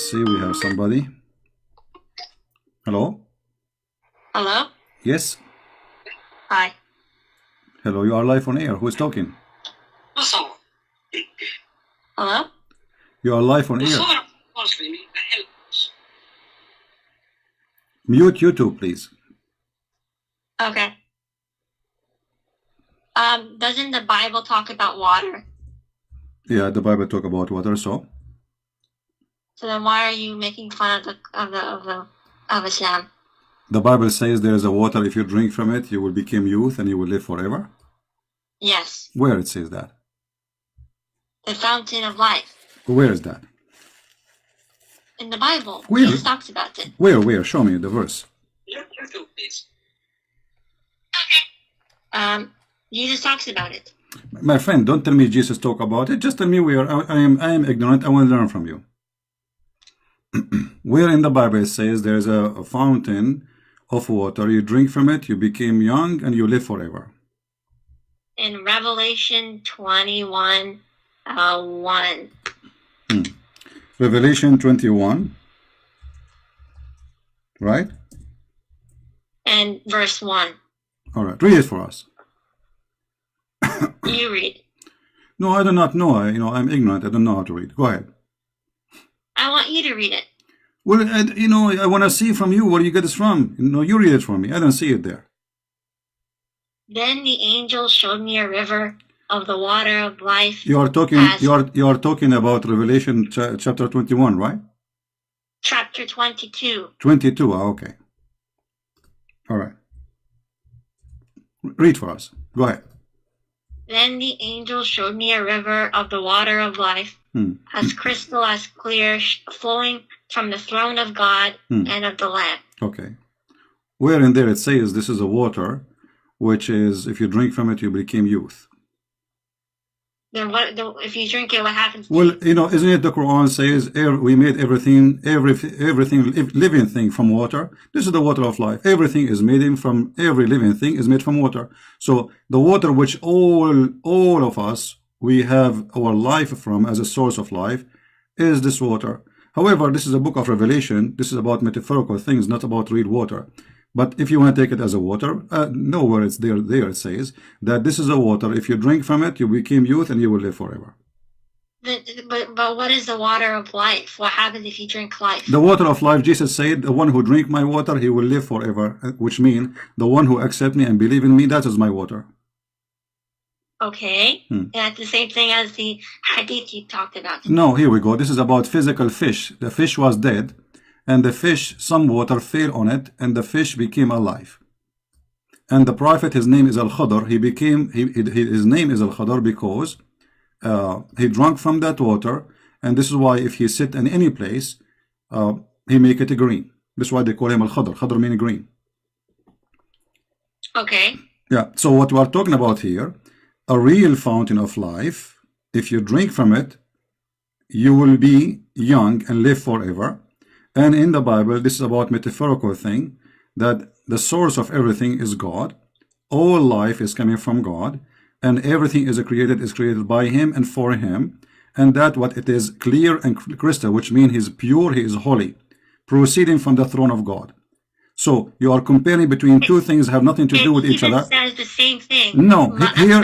see, we have somebody. Hello? Hello? Yes? Hi. Hello, you are live on air. Who is talking? Hello? You are live on air. Mute YouTube, please. Okay. Doesn't the Bible talk about water? Yeah, the Bible talk about water, so? So then why are you making fun of Islam? The Bible says there is a water, if you drink from it, you will become youth and you will live forever? Yes. Where it says that? The fountain of life. Where is that? In the Bible. Where? Jesus talks about it. Where? Show me the verse. YouTube, please. Jesus talks about it. My friend, don't tell me Jesus talk about it. Just tell me where. I am ignorant. I want to learn from you. Where in the Bible it says there's a fountain of water, you drink from it, you become young, and you live forever? In Revelation 21, 1. Revelation 21, right? And verse 1. All right, read it for us. You read. No, I do not know. I'm ignorant. I don't know how to read. Go ahead. I want you to read it. Well, I want to see from you where you get this from. You read it for me. I don't see it there. Then the angel showed me a river of the water of life. You are talking about Revelation chapter 21, right? Chapter 22. 22. Okay. All right. Read for us. Go ahead. Then the angel showed me a river of the water of life, as crystal, as clear, flowing from the throne of God and of the Lamb. Okay. Where in there it says this is a water, which is, if you drink from it, you become youth. Then if you drink it, what happens? Well, isn't it the Quran says we made everything living thing from water? This is the water of life. Everything is made from, every living thing is made from water. So the water which all of us, we have our life from as a source of life is this water. However, this is a book of Revelation. This is about metaphorical things, not about real water. But if you want to take it as a water, nowhere it's there it says that this is a water. If you drink from it, you become youth and you will live forever. But what is the water of life? What happens if you drink life? The water of life, Jesus said, the one who drink my water, he will live forever, which means the one who accept me and believe in me, that is my water. Okay. That's the same thing as the hadith you talked about. No, here we go. This is about physical fish. The fish was dead. And the fish, some water fell on it, and the fish became alive. And the prophet, his name is Al-Khadr. His name is Al-Khadr because he drank from that water, and this is why if he sit in any place, he make it green. This is why they call him Al-Khadr. Khadr means green. Okay. Yeah. So what we are talking about here, a real fountain of life. If you drink from it, you will be young and live forever. And in the Bible, this is about metaphorical thing, that the source of everything is God. All life is coming from God, and everything is created by Him and for Him. And that what it is clear and crystal, which means He's pure, He is holy, proceeding from the throne of God. So you are comparing between two things have nothing to do with each other. Says the same thing. No, here.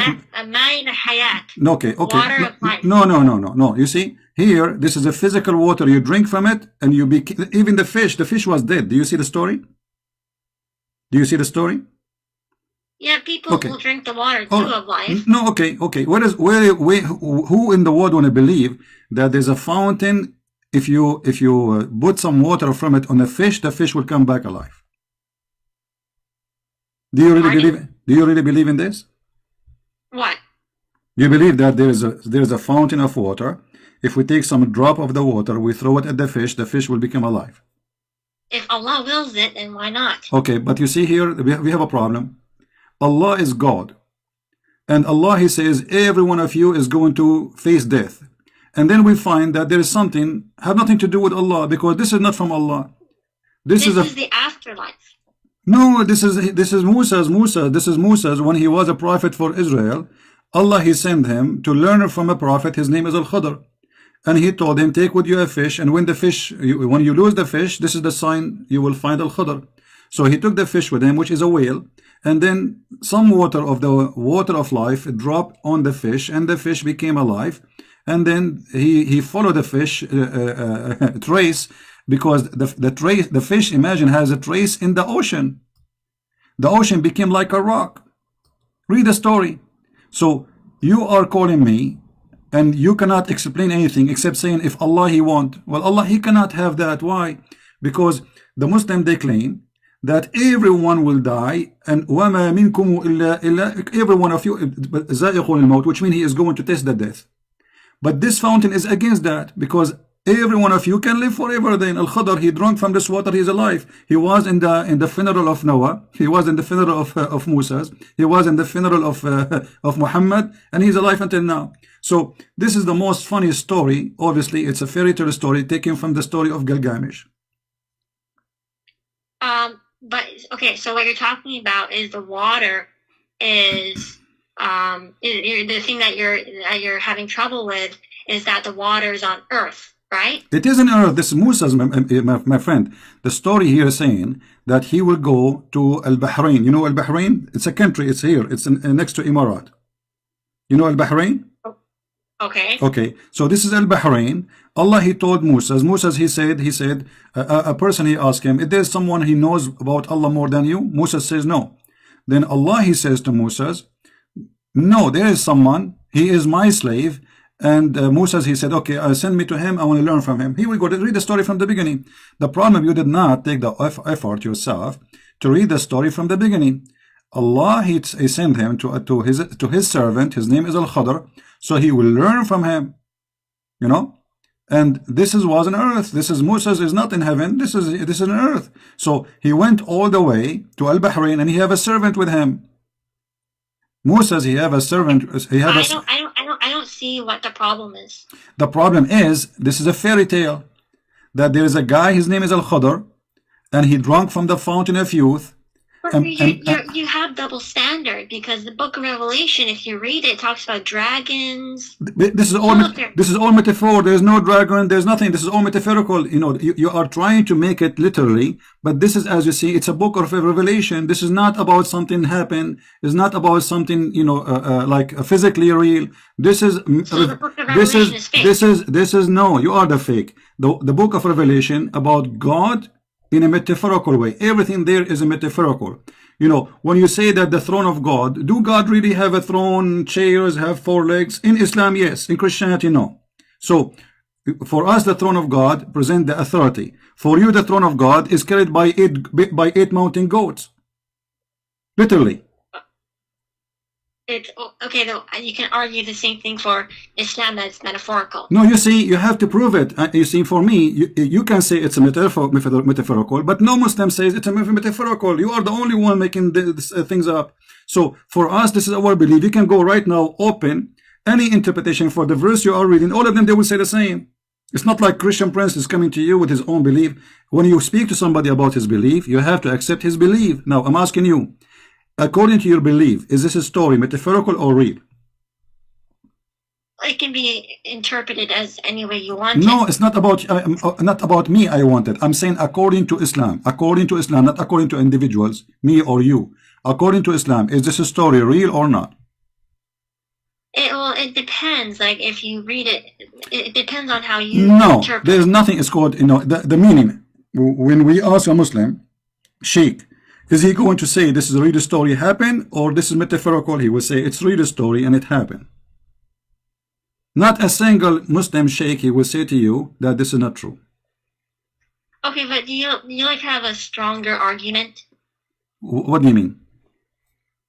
Okay. Water of life. No. You see, here, this is a physical water. You drink from it, and you become. Even the fish was dead. Do you see the story? Do you see the story? Yeah, people will drink the water too of life. No, okay. Who in the world want to believe that there's a fountain? If you put some water from it on the fish will come back alive. Do you really believe in this? What? You believe that there is a fountain of water. If we take some drop of the water, we throw it at the fish will become alive. If Allah wills it, then why not? Okay, but you see here, we have a problem. Allah is God. And Allah, He says, every one of you is going to face death. And then we find that there is something, have nothing to do with Allah, because this is not from Allah. This is the afterlife. No, this is Musa's. This is Musa's when he was a prophet for Israel. Allah, He sent him to learn from a prophet. His name is Al-Khadr. And he told him, take with you a fish, and when when you lose the fish, this is the sign you will find Al-Khadr. So he took the fish with him, which is a whale, and then some water of the water of life dropped on the fish, and the fish became alive. And then he followed the fish trace, because the fish, imagine, has a trace in the ocean. The ocean became like a rock. Read the story. So you are calling me, and you cannot explain anything except saying, if Allah He want. Well, Allah He cannot have that. Why? Because the Muslim, they claim that everyone will die, and وَمَا مِنْكُمُ إِلَّا every one of you زَائِقٌ الْمَوْتِ, which means he is going to taste the death. But this fountain is against that, because every one of you can live forever. Then Al-Khadr, he drank from this water, he is alive. He was in the funeral of Noah, he was in the funeral of Moses, he was in the funeral of Muhammad, and he's alive until now. So this is the most funny story. Obviously, it's a fairy tale story taken from the story of Gilgamesh. But okay, so what you're talking about is the water is the thing that you're having trouble with is that the water is on earth, right? It is on earth. This is Musa's, my friend. The story here is saying that he will go to Al-Bahrain. You know Al-Bahrain? It's a country. It's here. It's next to Emirat. You know Al-Bahrain? Okay. Okay. So this is Al-Bahrain. Allah, he told Musa, he said, a person, he asked him, is there someone he knows about Allah more than you? Musa says no. Then Allah, he says to Musa, no, there is someone, he is my slave. And Musa, he said, okay, send me to him, I want to learn from him. Here we go, read the story from the beginning. The problem, you did not take the effort yourself to read the story from the beginning. Allah, he sent him to his servant, his name is Al-Khadr, so he will learn from him, you know. And this was on earth. This is Musa is not in heaven. This is on earth. So he went all the way to Al-Bahrain, and he have a servant with him. Musa, he have a servant. I don't see what the problem is. The problem is, this is a fairy tale, that there is a guy, his name is Al-Khadr, and he drank from the fountain of youth. But you have double standard, because the book of Revelation, if you read it, talks about dragons. This is all metaphor. There's no dragon, there's nothing. This is all metaphorical. You know, you are trying to make it literally, but this is, as you see, it's a book of Revelation. This is not about something happened. It's not about something, you know, like physically real. This is no, you are the fake. The book of Revelation about God in a metaphorical way. Everything there is a metaphorical. You know, when you say that the throne of God, do God really have a throne, chairs, have four legs? In Islam, yes. In Christianity, no. So, for us, the throne of God present the authority. For you, the throne of God is carried by eight mountain goats. Literally. It's okay, though. You can argue the same thing for Islam, that's metaphorical. No, you see, you have to prove it. You see, for me, you can say it's a metaphorical, but no Muslim says it's a metaphorical. You are the only one making these things up. So for us, this is our belief. You can go right now, open any interpretation for the verse you are reading. All of them, they will say the same. It's not like Christian Prince is coming to you with his own belief. When you speak to somebody about his belief, you have to accept his belief. Now, I'm asking you, according to your belief, is this a story metaphorical or real? It can be interpreted as any way you want. No, it's not about me. I want it. I'm saying according to Islam. According to Islam, not according to individuals, me or you. According to Islam, is this a story real or not? It depends. Like if you read it, it depends on how you interpret. There's nothing. It's called, you know, the meaning. When we ask a Muslim, Sheikh, is he going to say this is a real story happened, or this is metaphorical? He will say it's real story and it happened. Not a single Muslim sheikh, he will say to you that this is not true. Okay, but do you like have a stronger argument? What do you mean?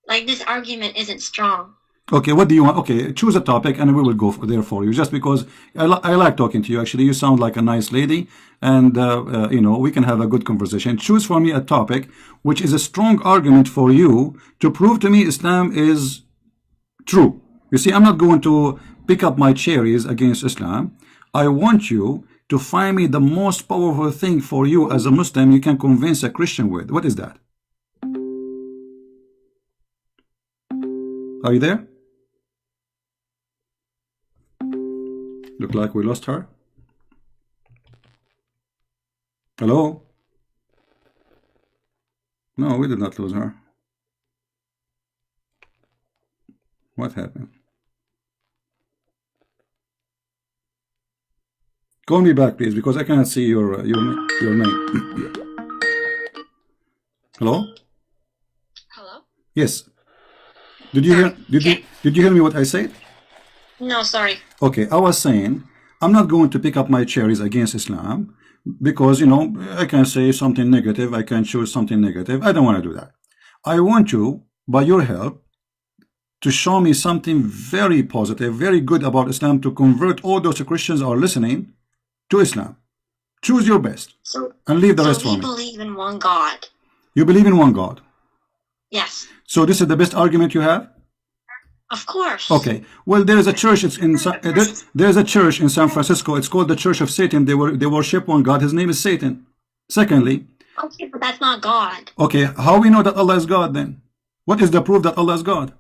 Like this argument isn't strong. Okay, what do you want? Okay, choose a topic and we will go there for you. Just because I like talking to you. Actually, you sound like a nice lady, and you know, we can have a good conversation. Choose for me a topic which is a strong argument for you to prove to me Islam is true. You see, I'm not going to pick up my cherries against Islam. I want you to find me the most powerful thing for you as a Muslim you can convince a Christian with. What is that? Are you there? Look like we lost her. Hello? No, we did not lose her. What happened? Call me back, please, because I cannot see your name. Hello? Hello? Yes. Did you hear? Did you hear me what I said? No, sorry. Okay, I was saying I'm not going to pick up my cherries against Islam because, you know, I can say something negative, I can choose something negative. I don't want to do that. I want you, by your help, to show me something very positive, very good about Islam, to convert all those Christians who are listening to Islam. Choose your best and leave the rest for me. So we believe in one God. You believe in one God? Yes. So this is the best argument you have? Of course. Okay. Well, there is a church. There's a church in San Francisco. It's called the Church of Satan. They worship one God. His name is Satan. Secondly. Okay, but that's not God. Okay. How we know that Allah is God then? What is the proof that Allah is God?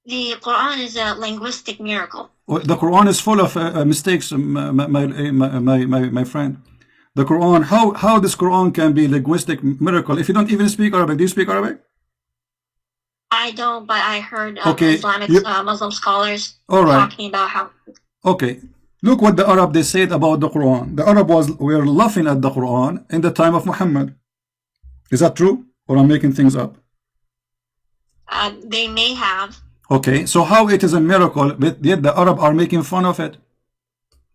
The Quran is a linguistic miracle. Well, the Quran is full of mistakes, my friend. The Quran. How this Quran can be linguistic miracle if you don't even speak Arabic? Do you speak Arabic? I don't, but I heard Islamic Muslim scholars talking about how. Okay, look what the Arab they said about the Quran. The Arab were laughing at the Quran in the time of Muhammad. Is that true, or I'm making things up? They may have. Okay, so how it is a miracle, but yet the Arab are making fun of it?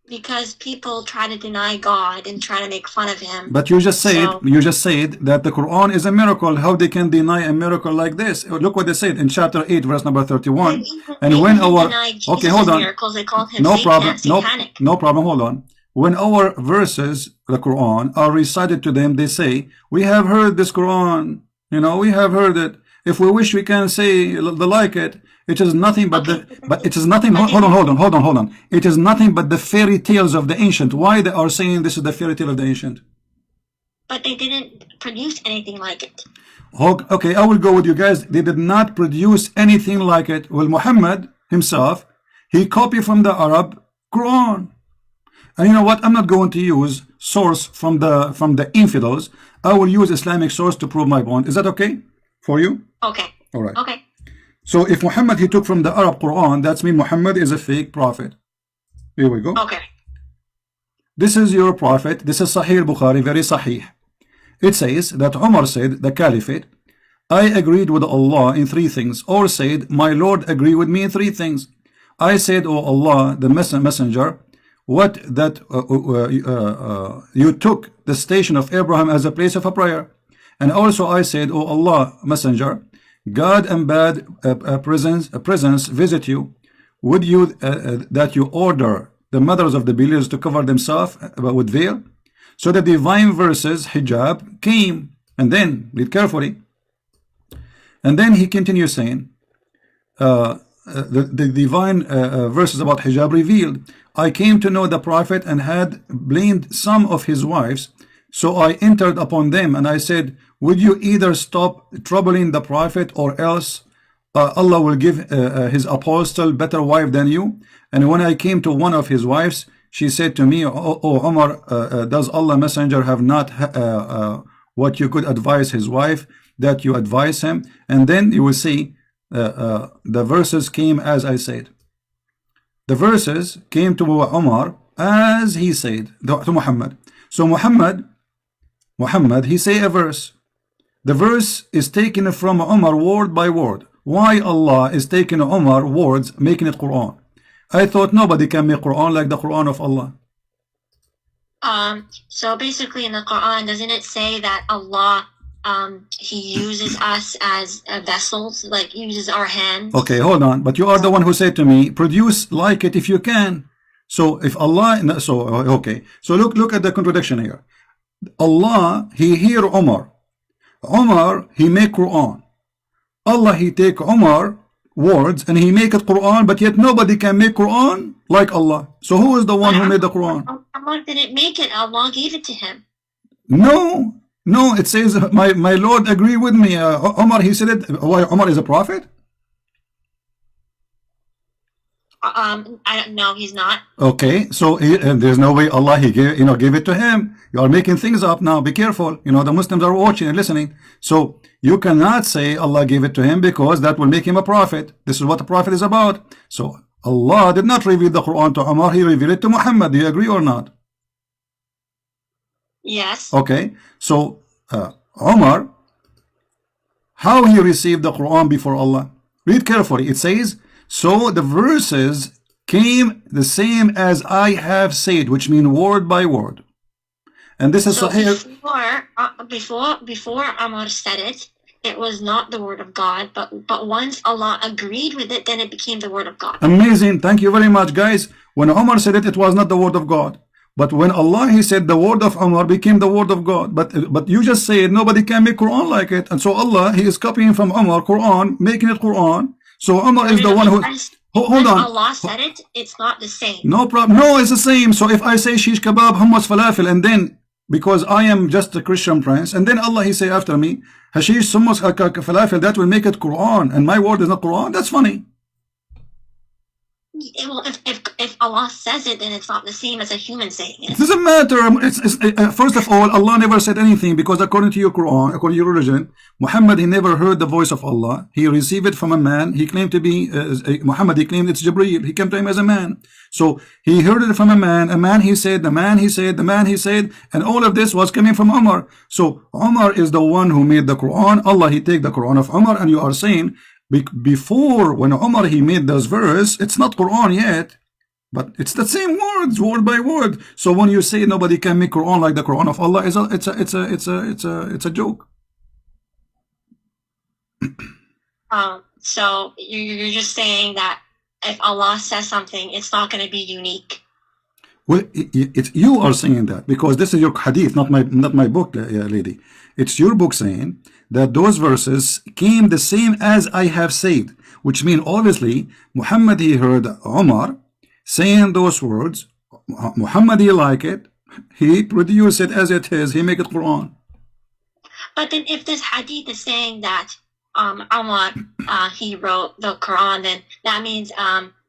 Because people try to deny God and try to make fun of him. But you just said that the Quran is a miracle. How they can deny a miracle like this? Look what they said in chapter 8, verse number 31. And when our hold on, miracles, they called him no problem, satanic. no problem. Hold on. When our verses, the Quran, are recited to them, they say, "We have heard this Quran. You know, we have heard it. If we wish, we can say the like it." It is nothing but it is nothing. Hold on. It is nothing but the fairy tales of the ancient. Why they are saying this is the fairy tale of the ancient? But they didn't produce anything like it. Okay, I will go with you guys. They did not produce anything like it. Well, Muhammad himself, he copied from the Arab Quran. And you know what? I'm not going to use source from the infidels. I will use Islamic source to prove my point. Is that okay for you? Okay. All right. Okay. So if Muhammad he took from the Arab Quran, that's mean Muhammad is a fake prophet. Here we go. Okay. This is your prophet. This is Sahih al-Bukhari, very Sahih. It says that Umar said, the Caliphate, I agreed with Allah in 3 things, or said, my Lord agreed with me in 3 things. I said, O Allah, the messenger, what that you took the station of Abraham as a place of a prayer. And also I said, O Allah, messenger, God and bad presence visit you. Would you that you order the mothers of the believers to cover themselves with veil? So the divine verses hijab came, and then read carefully. And then he continues saying, the divine verses about hijab revealed. I came to know the prophet and had blamed some of his wives. So I entered upon them and I said, would you either stop troubling the prophet or else Allah will give his apostle better wife than you? And when I came to one of his wives, she said to me, O Umar, does Allah messenger have not what you could advise his wife that you advise him? And then you will see the verses came as I said. The verses came to Umar as he said to Muhammad. So Muhammad, he say a verse. The verse is taken from Umar word by word. Why Allah is taking Umar words, making it Quran? I thought nobody can make Quran like the Quran of Allah. So basically in the Quran, doesn't it say that Allah, he uses us as vessels, like uses our hands? Okay, hold on. But you are the one who said to me, produce like it if you can. So if Allah, okay. So look at the contradiction here. Allah, he hear Umar. Umar, he make Quran. Allah, he take Umar words and he make it Quran, but yet nobody can make Quran like Allah. So who is the one who made the Quran? Allah didn't make it. Allah gave it to him. No, it says my Lord agree with me. Umar, he said it. Why Umar is a prophet? I don't know. He's not. Okay, so and there's no way Allah he gave it to him. You are making things up now. Be careful. The Muslims are watching and listening. So you cannot say Allah gave it to him, because that will make him a prophet. This is what the prophet is about. So Allah did not reveal the Quran to Umar. He revealed it to Muhammad. Do you agree or not? Yes. Okay. So Umar, how he received the Quran before Allah? Read carefully. It says, so the verses came the same as I have said, which mean word by word. And this is So Sahih. before Umar said it, it was not the word of God, but once Allah agreed with it, then it became the word of God. Amazing. Thank you very much, guys. When Umar said it, it was not the word of God. But when Allah he said, the word of Umar became the word of God. But you just said nobody can make Quran like it. And so Allah, he is copying from Umar Quran, making it Quran. So Umar is the one who... Hold on. Allah said it, it's not the same. No problem. No, it's the same. So if I say shish kebab, hummus, falafel, and then because I am just a Christian prince, and then Allah he say after me, hashish, hummus, falafel, that will make it Quran, and my word is not Quran. That's funny. Well, if Allah says it, then it's not the same as a human saying it. It doesn't matter. First of all, Allah never said anything, because according to your Quran, according to your religion, Muhammad, he never heard the voice of Allah. He received it from a man. He claimed to be Muhammad. He claimed it's Jibreel. He came to him as a man. So he heard it from a man. A man he said, the man he said, the man he said, and all of this was coming from Umar. So Umar is the one who made the Quran. Allah he take the Quran of Umar, and you are saying before when Umar he made this verse, it's not Quran yet. But it's the same words, word by word. So when you say nobody can make Quran like the Quran of Allah, it's a joke. So you're just saying that if Allah says something, it's not going to be unique. Well, you are saying that because this is your hadith, not my book, lady. It's your book saying that those verses came the same as I have said, which means obviously Muhammad he heard Umar saying those words. Muhammad he like it, he produced it as it is, he make it Quran. But then if this hadith is saying that Umar he wrote the Quran, then that means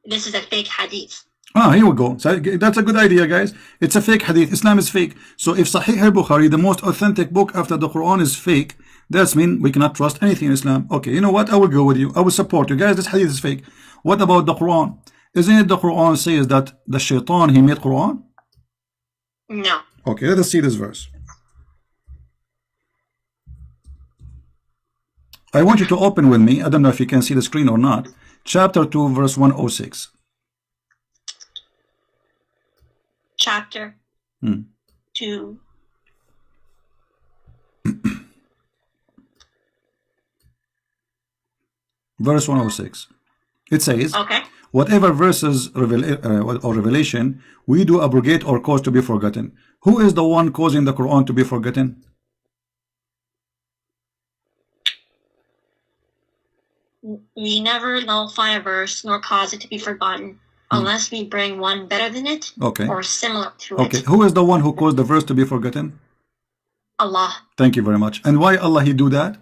this is a fake hadith. Here we go. So that's a good idea, guys. It's a fake hadith. Islam is fake. So if Sahih al-Bukhari, the most authentic book after the Quran, is fake, that's mean we cannot trust anything in Islam. Okay, you know what? I will go with you. I will support you. Guys, this hadith is fake. What about the Quran? Isn't it the Quran says that the shaitan, he made Quran? No. Okay, let us see this verse. I want you to open with me. I don't know if you can see the screen or not. Chapter 2, verse 106. Chapter 2. Verse 106. It says, okay, whatever verses or revelation we do abrogate or cause to be forgotten. Who is the one causing the Quran to be forgotten? We never nullify a verse nor cause it to be forgotten unless we bring one better than it or similar to it. Okay, who is the one who caused the verse to be forgotten? Allah. Thank you very much. And why Allah he do that?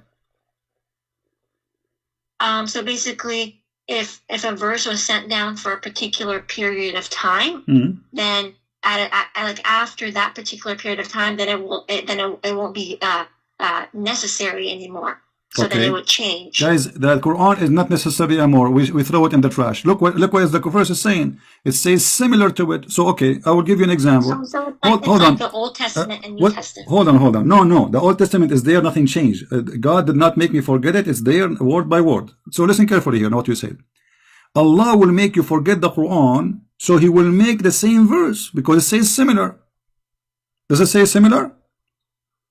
So basically, if a verse was sent down for a particular period of time, then like after that particular period of time, then it won't be necessary anymore. So that it would change. Guys, the Quran is not necessary anymore. We throw it in the trash. Look what the verse is saying. It says similar to it. So okay, I will give you an example. So hold on. The Old Testament and New Testament. Hold on. No. The Old Testament is there. Nothing changed. God did not make me forget it. It's there word by word. So listen carefully here. Know what you said. Allah will make you forget the Quran. So He will make the same verse because it says similar. Does it say similar?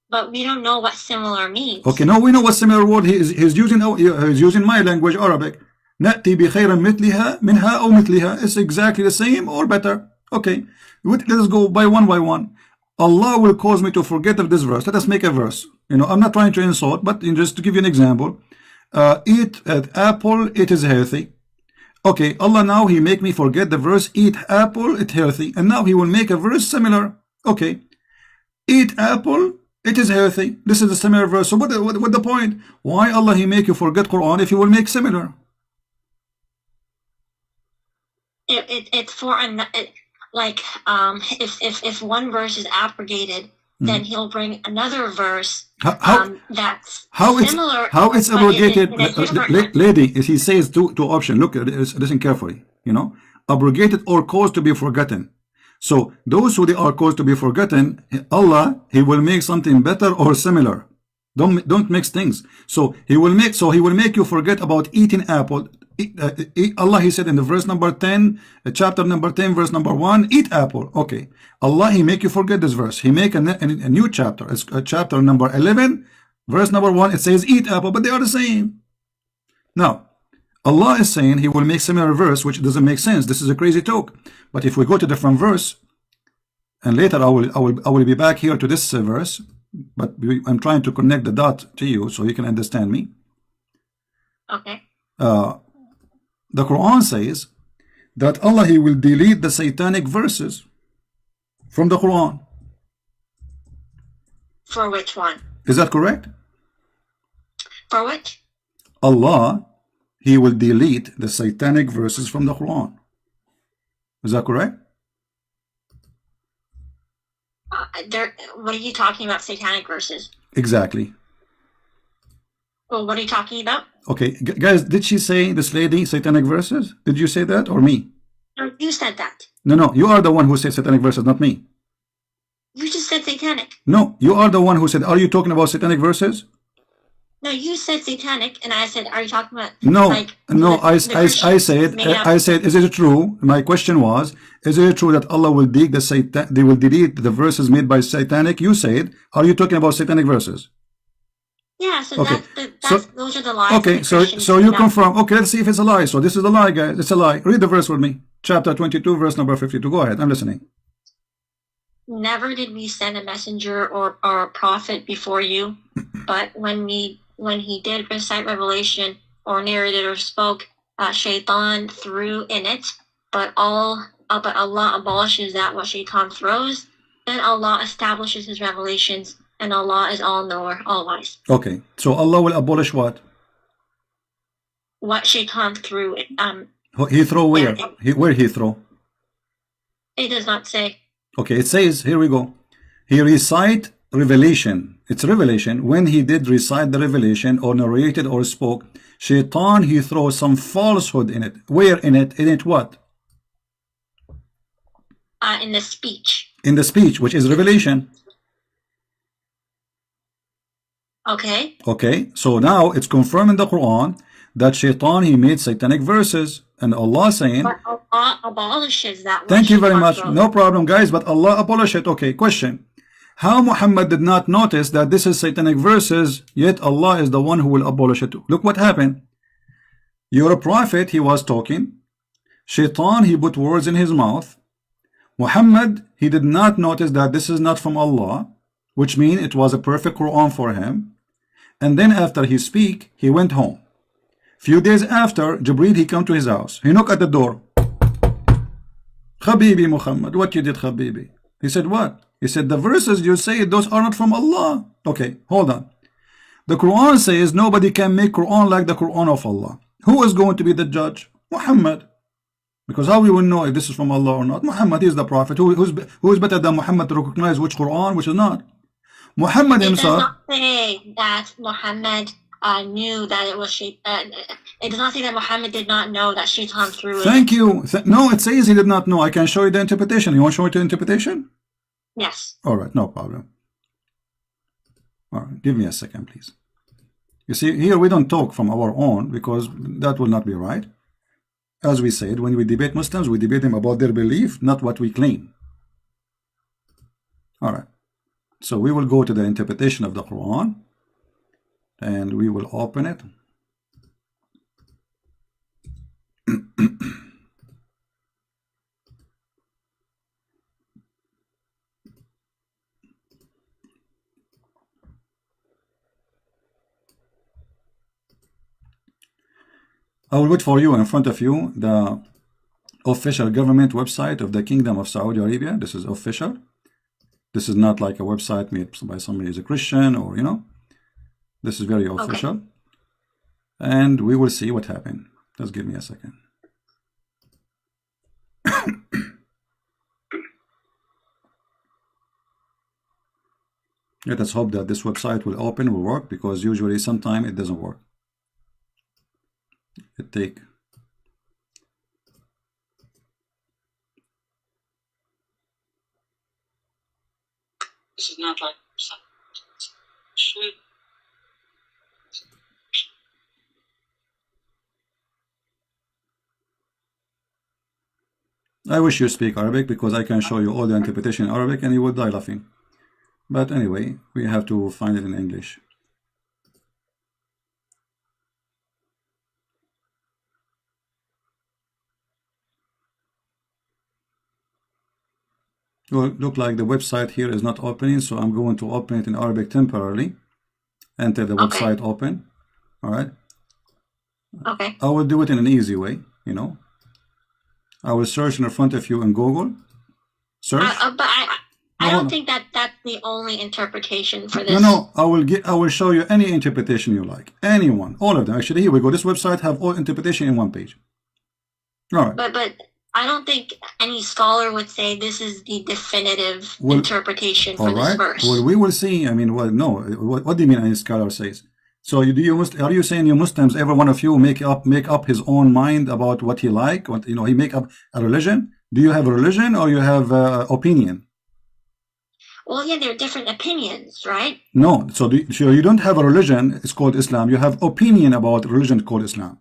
But we don't know what similar means. Okay, now we know what similar word he's using. He's using my language, Arabic. نأتي بخير مثلها منها أو مثلها. It's exactly the same or better. Okay, let us go by one. Allah will cause me to forget of this verse. Let us make a verse. I'm not trying to insult, but just to give you an example. Eat apple, it is healthy. Okay, Allah now He make me forget the verse. Eat apple, it's healthy, and now He will make a verse similar. Okay, eat apple, it is healthy. This is a similar verse. So what the point? Why Allah He make you forget Quran if He will make similar? If it's for if one verse is abrogated, then he'll bring another verse that's similar. How it's abrogated, lady? Is he says two options. Look, listen carefully. You know, abrogated or caused to be forgotten. So those who they are caused to be forgotten, Allah, He will make something better or similar. Don't mix things. So He will make you forget about eating apple. Allah, He said in the verse number 10, chapter number 10, verse number 1, eat apple. Okay. Allah, He make you forget this verse. He make a new chapter. It's chapter number 11, verse number 1. It says eat apple, but they are the same. Now, Allah is saying He will make similar verse, which doesn't make sense. This is a crazy talk. But if we go to different verse, and later I will be back here to this verse, but I'm trying to connect the dot to you so you can understand me. Okay. The Quran says that Allah, He will delete the satanic verses from the Quran. For which one? Is that correct? For which? Allah, He will delete the satanic verses from the Quran. Is that correct? What are you talking about, satanic verses? Exactly. Well, what are you talking about? Okay, guys, did she say, this lady, satanic verses? Did you say that or me? No, you said that. No, you are the one who said satanic verses, not me. You just said satanic. No, you are the one who said, are you talking about satanic verses? No, you said satanic, and I said, are you talking about? No, I said, is it true? My question was, is it true that Allah will delete the verses made by satanic? You said, are you talking about satanic verses? Yeah, so okay. Those are the lies. Okay, so you confirm. Okay, let's see if it's a lie. So this is a lie, guys. It's a lie. Read the verse with me. Chapter 22, verse number 52. Go ahead. I'm listening. Never did we send a messenger or a prophet before you, but when he did recite revelation or narrated or spoke, shaitan threw in it, but Allah abolishes that what shaitan throws. Then Allah establishes His revelations, and Allah is all-knower, all-wise. Okay, so Allah will abolish what? What shaitan threw. He throw where? Where he throw? It does not say. Okay, it says, here we go. He recite revelation. It's revelation. When he did recite the revelation or narrated or spoke, shaitan, he throws some falsehood in it. Where in it? In it what? In the speech. In the speech, which is revelation. Okay. Okay, so now it's confirmed in the Quran that shaitan, he made satanic verses, and Allah saying, but Allah abolishes that. Thank you very much. No problem, guys, but Allah abolished it. Okay, question. How Muhammad did not notice that this is satanic verses, yet Allah is the one who will abolish it? Look what happened. You're a prophet, he was talking. Shaitan, he put words in his mouth. Muhammad, he did not notice that this is not from Allah, which means it was a perfect Quran for him. And then after he speak, he went home. Few days after, Jibreel, he come to his house. He knocked at the door. Habibi Muhammad, what you did, Habibi? He said, what? He said, the verses you say, those are not from Allah. Okay, hold on. The Quran says nobody can make Quran like the Quran of Allah. Who is going to be the judge? Muhammad. Because how we will know if this is from Allah or not? Muhammad is the prophet. Who is better than Muhammad to recognize which Quran, which is not? Muhammad himself. It does not say that Muhammad knew that it was shaitan. It does not say that Muhammad did not know that shaitan threw it. Thank you. No, it says he did not know. I can show you the interpretation. You want to show me the interpretation? Yes. All right, no problem. All right, give me a second, please. You see, here we don't talk from our own because that will not be right. As we said, when we debate Muslims, we debate them about their belief, not what we claim. All right. So we will go to the interpretation of the Quran and we will open it. I will put for you in front of you the official government website of the Kingdom of Saudi Arabia. This is official. This is not like a website made by somebody who's a Christian or, you know. This is very official. Okay. And we will see what happened. Just give me a second. Let us hope that this website will open, will work, because usually sometimes it doesn't work. It take. This is not like should. I wish you speak Arabic, because I can show you all the interpretation in Arabic and you would die laughing. But anyway, we have to find it in English. Well, look like the website here is not opening, so I'm going to open it in Arabic temporarily until the website open. All right. Okay. I will do it in an easy way, you know. I will search in front of you in Google. Search. But I don't think that that's the only interpretation for this. No, I will show you any interpretation you like. Anyone, all of them. Actually, here we go. This website have all interpretation in one page. All right. But I don't think any scholar would say this is the definitive interpretation for this verse. Well, we will see. I mean, well, no. What do you mean any scholar says? So are you saying you Muslims, every one of you make up his own mind about what he like? What, you know, he make up a religion? Do you have a religion or you have opinion? Well, yeah, there are different opinions, right? No. So you don't have a religion. It's called Islam. You have opinion about religion called Islam.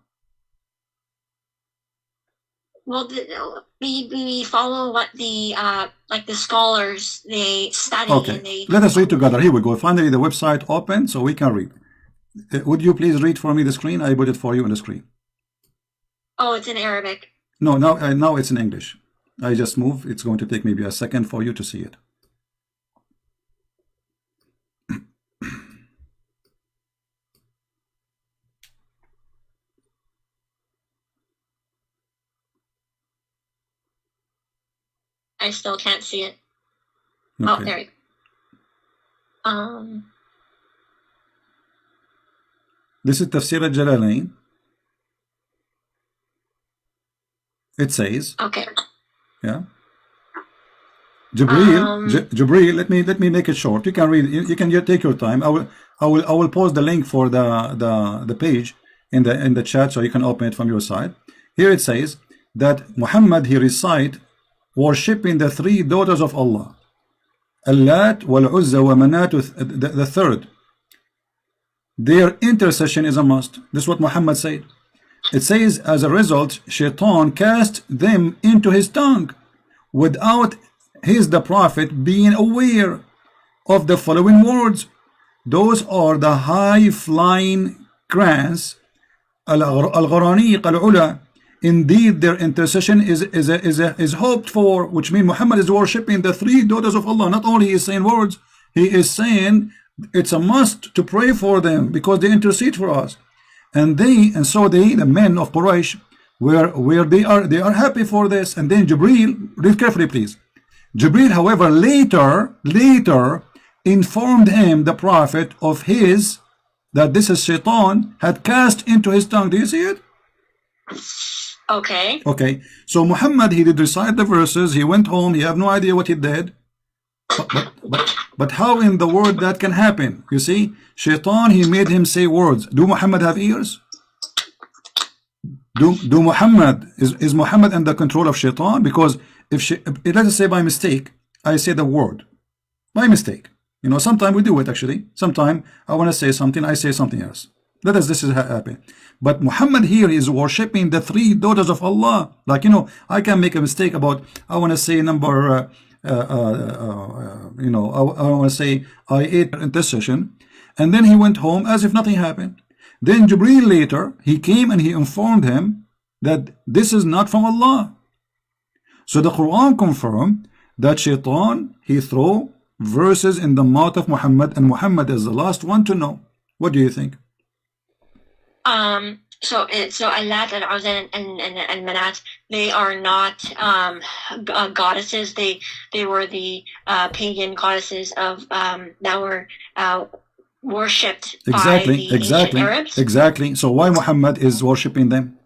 Well, we follow what the like the scholars they study. Okay. And they. Let us read together. Here we go. Finally, the website open, so we can read. Would you please read for me the screen? I put it for you on the screen. Oh, it's in Arabic. No, now it's in English. I just move. It's going to take maybe a second for you to see it. I still can't see it. Okay. Oh, there you go. This is Tafsir al-Jalalain. It says. Okay. Yeah. Jibril. Let me make it short. You can read. You can take your time. I will post the link for the page in the chat, so you can open it from your side. Here it says that Muhammad he recite worshipping the three daughters of Allah, Allat wal Uzza wa Manat, the third. Their intercession is a must. This is what Muhammad said. It says, as a result, Shaitan cast them into his tongue without the prophet being aware of the following words. Those are the high-flying crans, al-gharaniq al-ula. Indeed, their intercession is hoped for, which means Muhammad is worshipping the three daughters of Allah. Not only is saying words, he is saying it's a must to pray for them because they intercede for us. And so the men of Quraysh, where they are happy for this. And then Jibril, read carefully please. Jibril, however, later informed him, the prophet, of that this is Shaitan had cast into his tongue. Do you see it? Okay. Okay. So Muhammad, he did recite the verses. He went home. He have no idea what he did. But how in the world that can happen? You see, Shaitan, he made him say words. Do Muhammad have ears? Do Muhammad, is Muhammad under control of Shaitan? Because if let us say by mistake, I say the word. By mistake. You know, sometimes we do it actually. Sometimes I want to say something, I say something else. This is happen. But Muhammad here is worshipping the three daughters of Allah. Like, you know, I can make a mistake about, I want to say number, you know, I want to say I ate intercession. And then he went home as if nothing happened. Then Jibreel later, he came and he informed him that this is not from Allah. So the Quran confirmed that Shaitan, he threw verses in the mouth of Muhammad, and Muhammad is the last one to know. What do you think? So Allat and Uzza and Manat, they are not goddesses. They were the pagan goddesses of that were worshipped by the ancient Arabs. Exactly. So why Muhammad is worshipping them?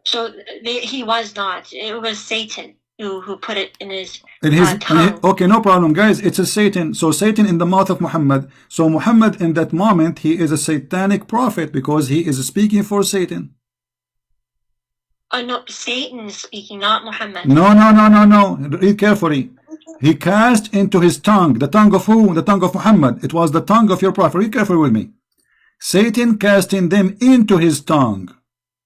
So he was not. It was Satan who put it in his In his, tongue. okay, no problem, guys. It's a Satan. So Satan in the mouth of Muhammad. So Muhammad in that moment, he is a satanic prophet because he is speaking for Satan. No, Satan is speaking, not Muhammad. No. Read carefully. He cast into his tongue. The tongue of who? The tongue of Muhammad. It was the tongue of your prophet. Read carefully with me. Satan casting them into his tongue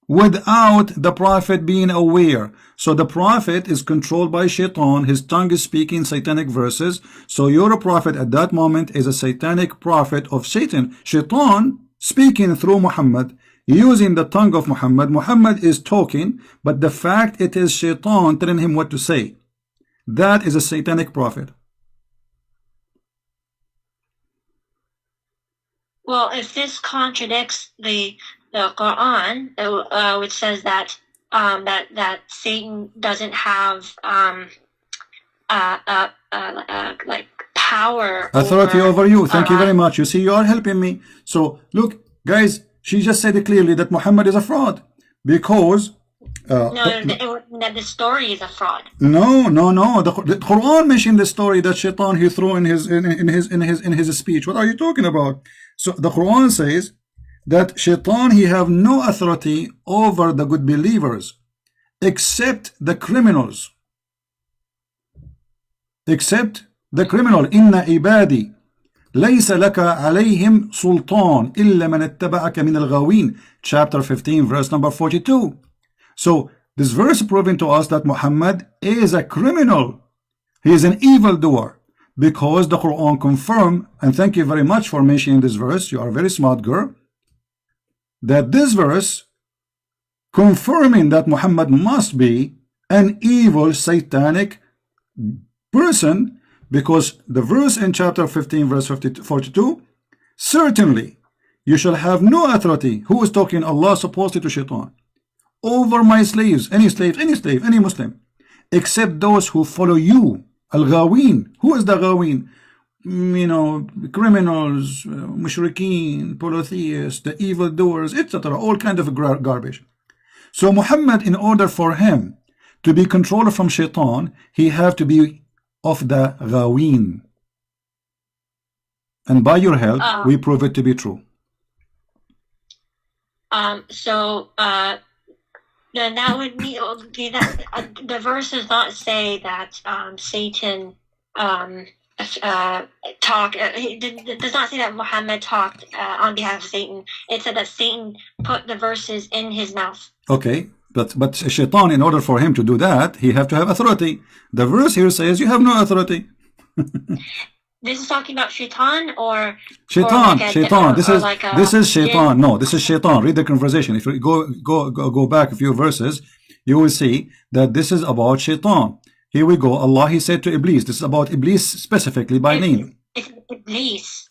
without the prophet being aware. So the prophet is controlled by Shaitan. His tongue is speaking satanic verses. So your prophet at that moment is a satanic prophet of Satan. Shaitan speaking through Muhammad, using the tongue of Muhammad. Muhammad is talking, but the fact it is Shaitan telling him what to say. That is a satanic prophet. Well, if this contradicts the Qur'an, which says that that Satan doesn't have like power, authority over you. Thank you very much. You see, you are helping me. So look, guys, she just said it clearly that Muhammad is a fraud because that the story is a fraud. No. The Quran mentioned the story that Shaitan he threw in his speech. What are you talking about? So the Quran says that Shaitan he have no authority over the good believers except the criminals. Except the criminal. Inna ibadi laysa laka alayhim sultan illa man ittaba'aka min al-ghawin. Chapter 15 verse number 42. So this verse proving to us that Muhammad is a criminal. He is an evildoer because the Quran confirm, and thank you very much for mentioning this verse. You are a very smart girl. That this verse confirming that Muhammad must be an evil satanic person because the verse in chapter 15 verse 42, certainly you shall have no authority. Who is talking? Allah supposedly to Shaitan. Over my slaves, any slave, any Muslim, except those who follow you. Al-Ghawin. Who is the Ghawin? You know, criminals, mushrikeen, polytheists, the evildoers, etc. All kind of garbage. So Muhammad, in order for him to be controlled from Shaitan, he have to be of the Ghawin. And by your help, we prove it to be true. Then that would be that the verse does not say that Satan talked. It does not say that Muhammad talked on behalf of Satan. It said that Satan put the verses in his mouth. Okay, but Shaitan, in order for him to do that, he have to have authority. The verse here says you have no authority. This is talking about Shaitan or Shaitan. This is Shaitan. Jinn. No, this is Shaitan. Read the conversation. If you go back a few verses, you will see that this is about Shaitan. Here we go. Allah, he said to Iblis. This is about Iblis specifically by name. It's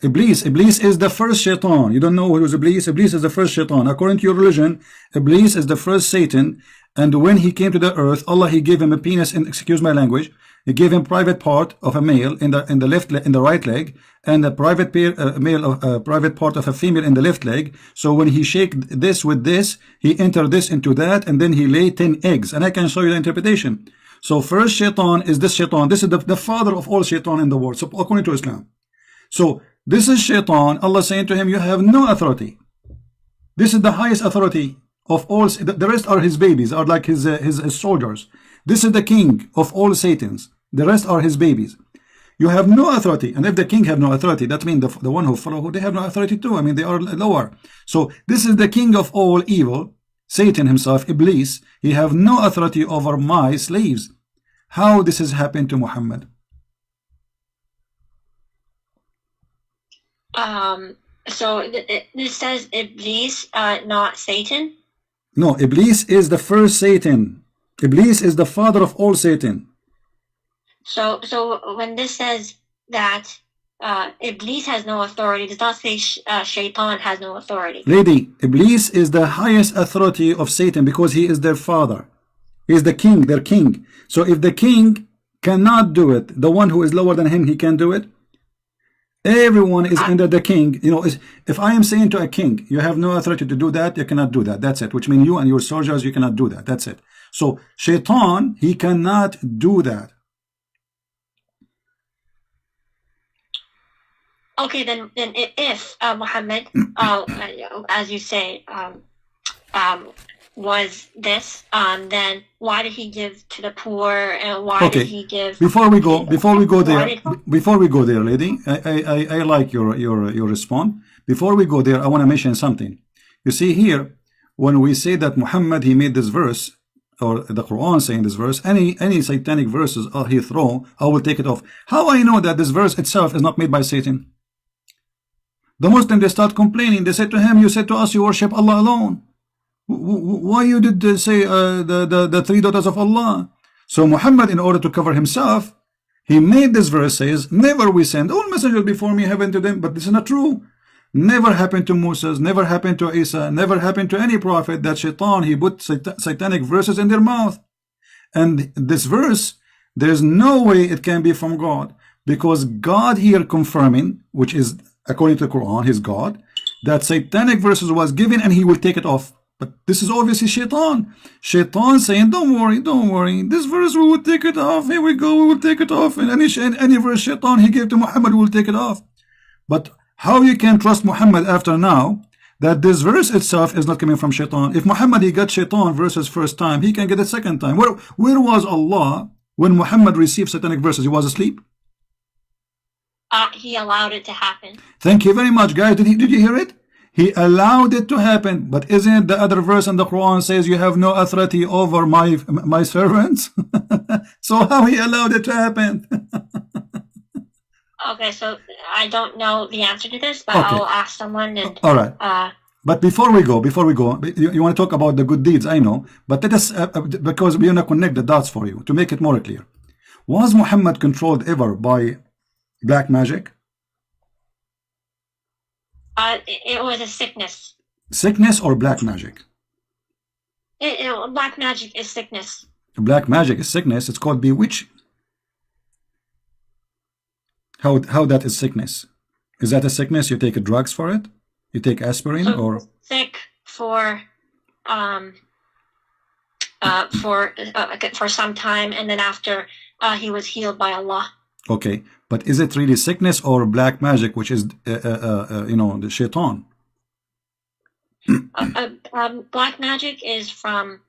Iblis. Iblis is the first Shaitan. You don't know who was Iblis? Iblis is the first Shaitan. According to your religion, Iblis is the first Satan. And when he came to the earth, Allah, he gave him a penis, and excuse my language, he gave him private part of a male in the right leg, and a private private part of a female in the left leg. So when he shake this with this, he enter this into that, and then he lay 10 eggs. And I can show you the interpretation. So first Shaitan is this Shaitan. This is the father of all Shaitan in the world, so according to Islam. So this is Shaitan. Allah saying to him, you have no authority. This is the highest authority of all. The rest are his babies, are like his soldiers. This is the king of all Satans. The rest are his babies. You have no authority. And if the king have no authority, that means the one who follow, they have no authority too. I mean, they are lower. So this is the king of all evil, Satan himself, Iblis. He have no authority over my slaves. How this has happened to Muhammad? So this says Iblis, not Satan? No, Iblis is the first Satan. Iblis is the father of all Satan. So when this says that Iblis has no authority, it does not say Shaitan has no authority. Lady, Iblis is the highest authority of Satan because he is their father. He is the king, their king. So if the king cannot do it, the one who is lower than him, he can do it. Everyone is under the king. You know, if I am saying to a king, you have no authority to do that, you cannot do that. That's it. Which means you and your soldiers, you cannot do that. That's it. So Shaitan, he cannot do that. Okay, then if Muhammad, as you say, was this, then why did he give to the poor, and why did he give? Before we go there, lady, I like your response. Before we go there, I want to mention something. You see here, when we say that Muhammad, he made this verse, or the Quran saying this verse, any satanic verses he throw, I will take it off. How I know that this verse itself is not made by Satan? The Muslims, they start complaining. They said to him, you said to us you worship Allah alone. Why you did say the three daughters of Allah? So Muhammad, in order to cover himself, he made this verse says, never we send all messengers before me heaven to them. But this is not true. Never happened to Moses, never happened to Isa, never happened to any prophet that Shaitan, he put satanic verses in their mouth. And this verse, there's no way it can be from God, because God here confirming, which is according to the Quran, his God, that satanic verses was given and he will take it off. But this is obviously Shaitan. Shaitan saying, don't worry, this verse we will take it off. Here we go, we will take it off. And any verse Shaitan he gave to Muhammad, we will take it off. But how you can trust Muhammad after now that this verse itself is not coming from Shaitan? If Muhammad he got Shaitan verses first time, he can get it second time. Where was Allah when Muhammad received satanic verses? He was asleep. He allowed it to happen. Thank you very much, guys. Did you hear it? He allowed it to happen. But isn't it the other verse in the Quran says you have no authority over my servants? So how he allowed it to happen? Okay, so I don't know the answer to this, but I'll ask someone. And, all right. But before we go, you want to talk about the good deeds, I know. But let us, because we want to connect the dots for you to make it more clear. Was Muhammad controlled ever by black magic? It was a sickness. Sickness or black magic? Black magic is sickness. Black magic is sickness. It's called bewitch. How that is sickness? Is that a sickness? You take drugs for it? You take aspirin, so or sick for some time, and then after he was healed by Allah. Okay, but is it really sickness or black magic, which is the Shaitan? Black magic is from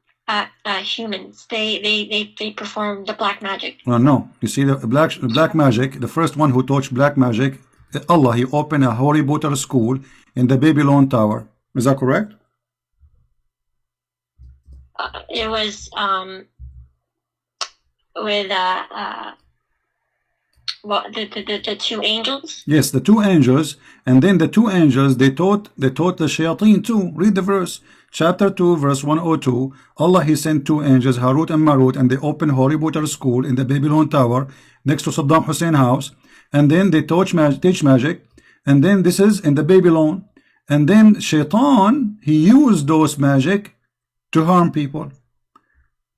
humans. They perform the black magic. No. You see, the black magic, the first one who taught black magic, Allah, he opened a holy Potter school in the Babylon Tower. Is that correct? It was with the two angels. Yes, the two angels, and then the two angels they taught the shayateen too. Read the verse, chapter 2, verse 102. Allah, he sent two angels, Harut and Marut, and they opened holy Potter school in the Babylon Tower next to Saddam Hussein house, and then they teach magic, and then this is in the Babylon, and then Shaitan, he used those magic to harm people.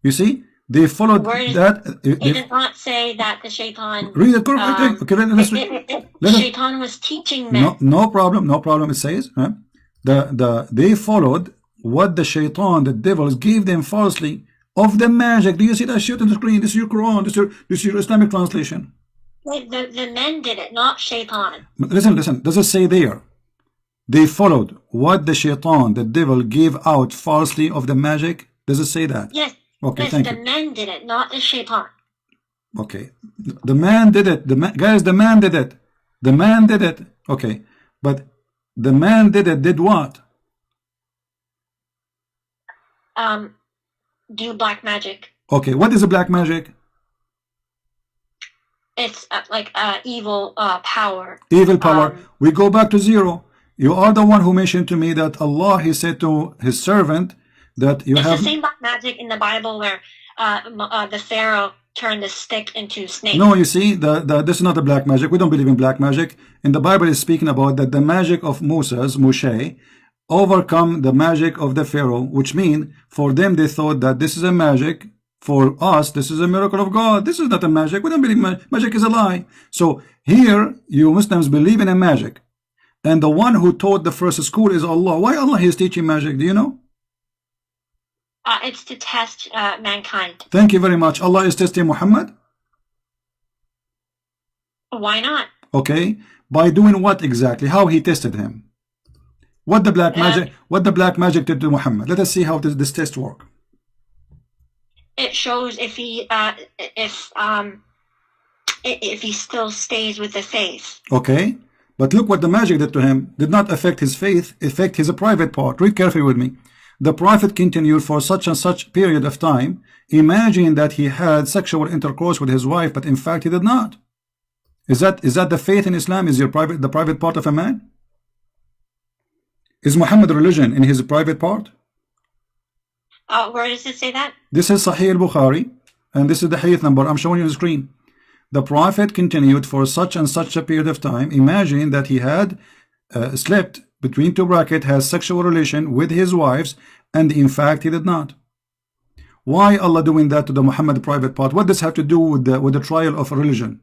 You see, they followed that. It did not say that the Shaitan. Read it. Okay, Shaitan was teaching men. No problem. It says they followed what the Shaitan, the devils, gave them falsely of the magic. Do you see that shit on the screen? This is your Quran. This is your Islamic translation. The men did it, not Shaitan. Listen. Does it say there? They followed what the Shaitan, the devil, gave out falsely of the magic. Does it say that? Yes. Okay, yes, thank the you. men did it, not the Shaitan. Okay, the man did it. Guys, the man did it. The man did it. Okay, but the man did it. Did what? Do black magic. Okay, what is a black magic? It's like evil power. Evil power. We go back to zero. You are the one who mentioned to me that Allah, he said to his servant that you have. It's the same black magic in the Bible where the Pharaoh turned the stick into snake. No, you see, this is not a black magic. We don't believe in black magic. In the Bible, is speaking about that the magic of Moshe, overcome the magic of the Pharaoh, which mean for them they thought that this is a magic. For us, this is a miracle of God. This is not a magic. We don't believe magic is a lie. So here, you Muslims believe in a magic. And the one who taught the first school is Allah. Why Allah is teaching magic? Do you know? It's to test mankind. Thank you very much. Allah is testing Muhammad? Why not? Okay. By doing what exactly? How he tested him? What the black magic did to Muhammad? Let us see how this test work. It shows if he still stays with the faith. Okay, but look what the magic did to him. Did not affect his faith, affect his private part. Read carefully with me. The prophet continued for such and such period of time, imagining that he had sexual intercourse with his wife, but in fact he did not. Is that the faith in Islam? Is the private part of a man? Is Muhammad religion in his private part? Where does it say that? This is Sahih al-Bukhari, and this is the hadith number I'm showing you on the screen. The prophet continued for such and such a period of time, imagining that he had slept between two brackets, has sexual relation with his wives, and in fact he did not. Why Allah doing that to the Muhammad private part? What does have to do with the trial of religion?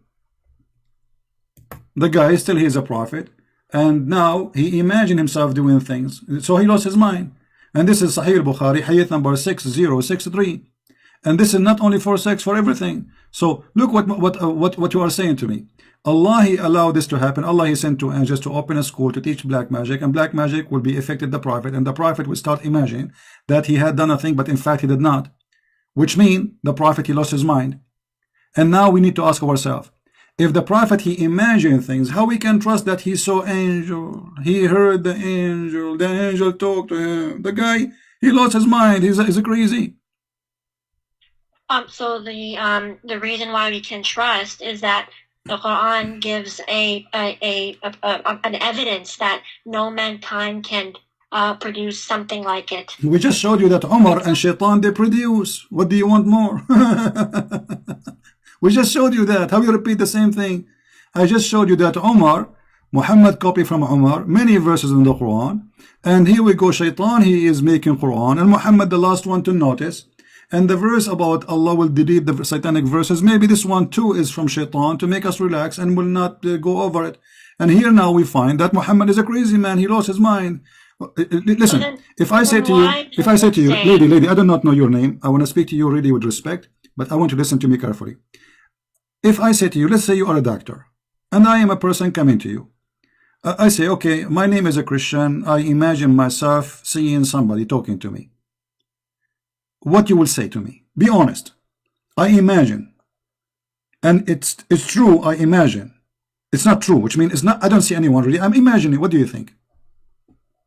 The guy still he is a prophet, and now he imagined himself doing things, so he lost his mind. And this is Sahih al-Bukhari, hadith number 6063. And this is not only for sex, for everything. So look what you are saying to me. Allah he allowed this to happen. Allah he sent two angels to open a school to teach black magic, and black magic will be affected the prophet, and the prophet will start imagining that he had done a thing, but in fact he did not. Which means the prophet he lost his mind. And now we need to ask ourselves, if the prophet he imagined things, how we can trust that he saw angel, he heard the angel talked to him? The guy he lost his mind. He's crazy. So the reason why we can trust is that the Quran gives an evidence that no mankind can produce something like it. We just showed you that Umar and Shaitan they produce. What do you want more? We just showed you that. How you repeat the same thing? I just showed you that Umar, Muhammad copied from Umar many verses in the Quran, and here we go, Shaitan he is making Quran, and Muhammad the last one to notice. And the verse about Allah will delete the satanic verses, maybe this one too is from Shaitan to make us relax and will not go over it. And here now we find that Muhammad is a crazy man. He lost his mind. Listen, if I say to you, lady, I do not know your name. I want to speak to you really with respect, but I want you to listen to me carefully. If I say to you, let's say you are a doctor, and I am a person coming to you. I say, okay, my name is a Christian. I imagine myself seeing somebody talking to me. What you will say to me? Be honest. I imagine, and it's true. I imagine. It's not true, which means it's not. I don't see anyone really. I'm imagining. What do you think?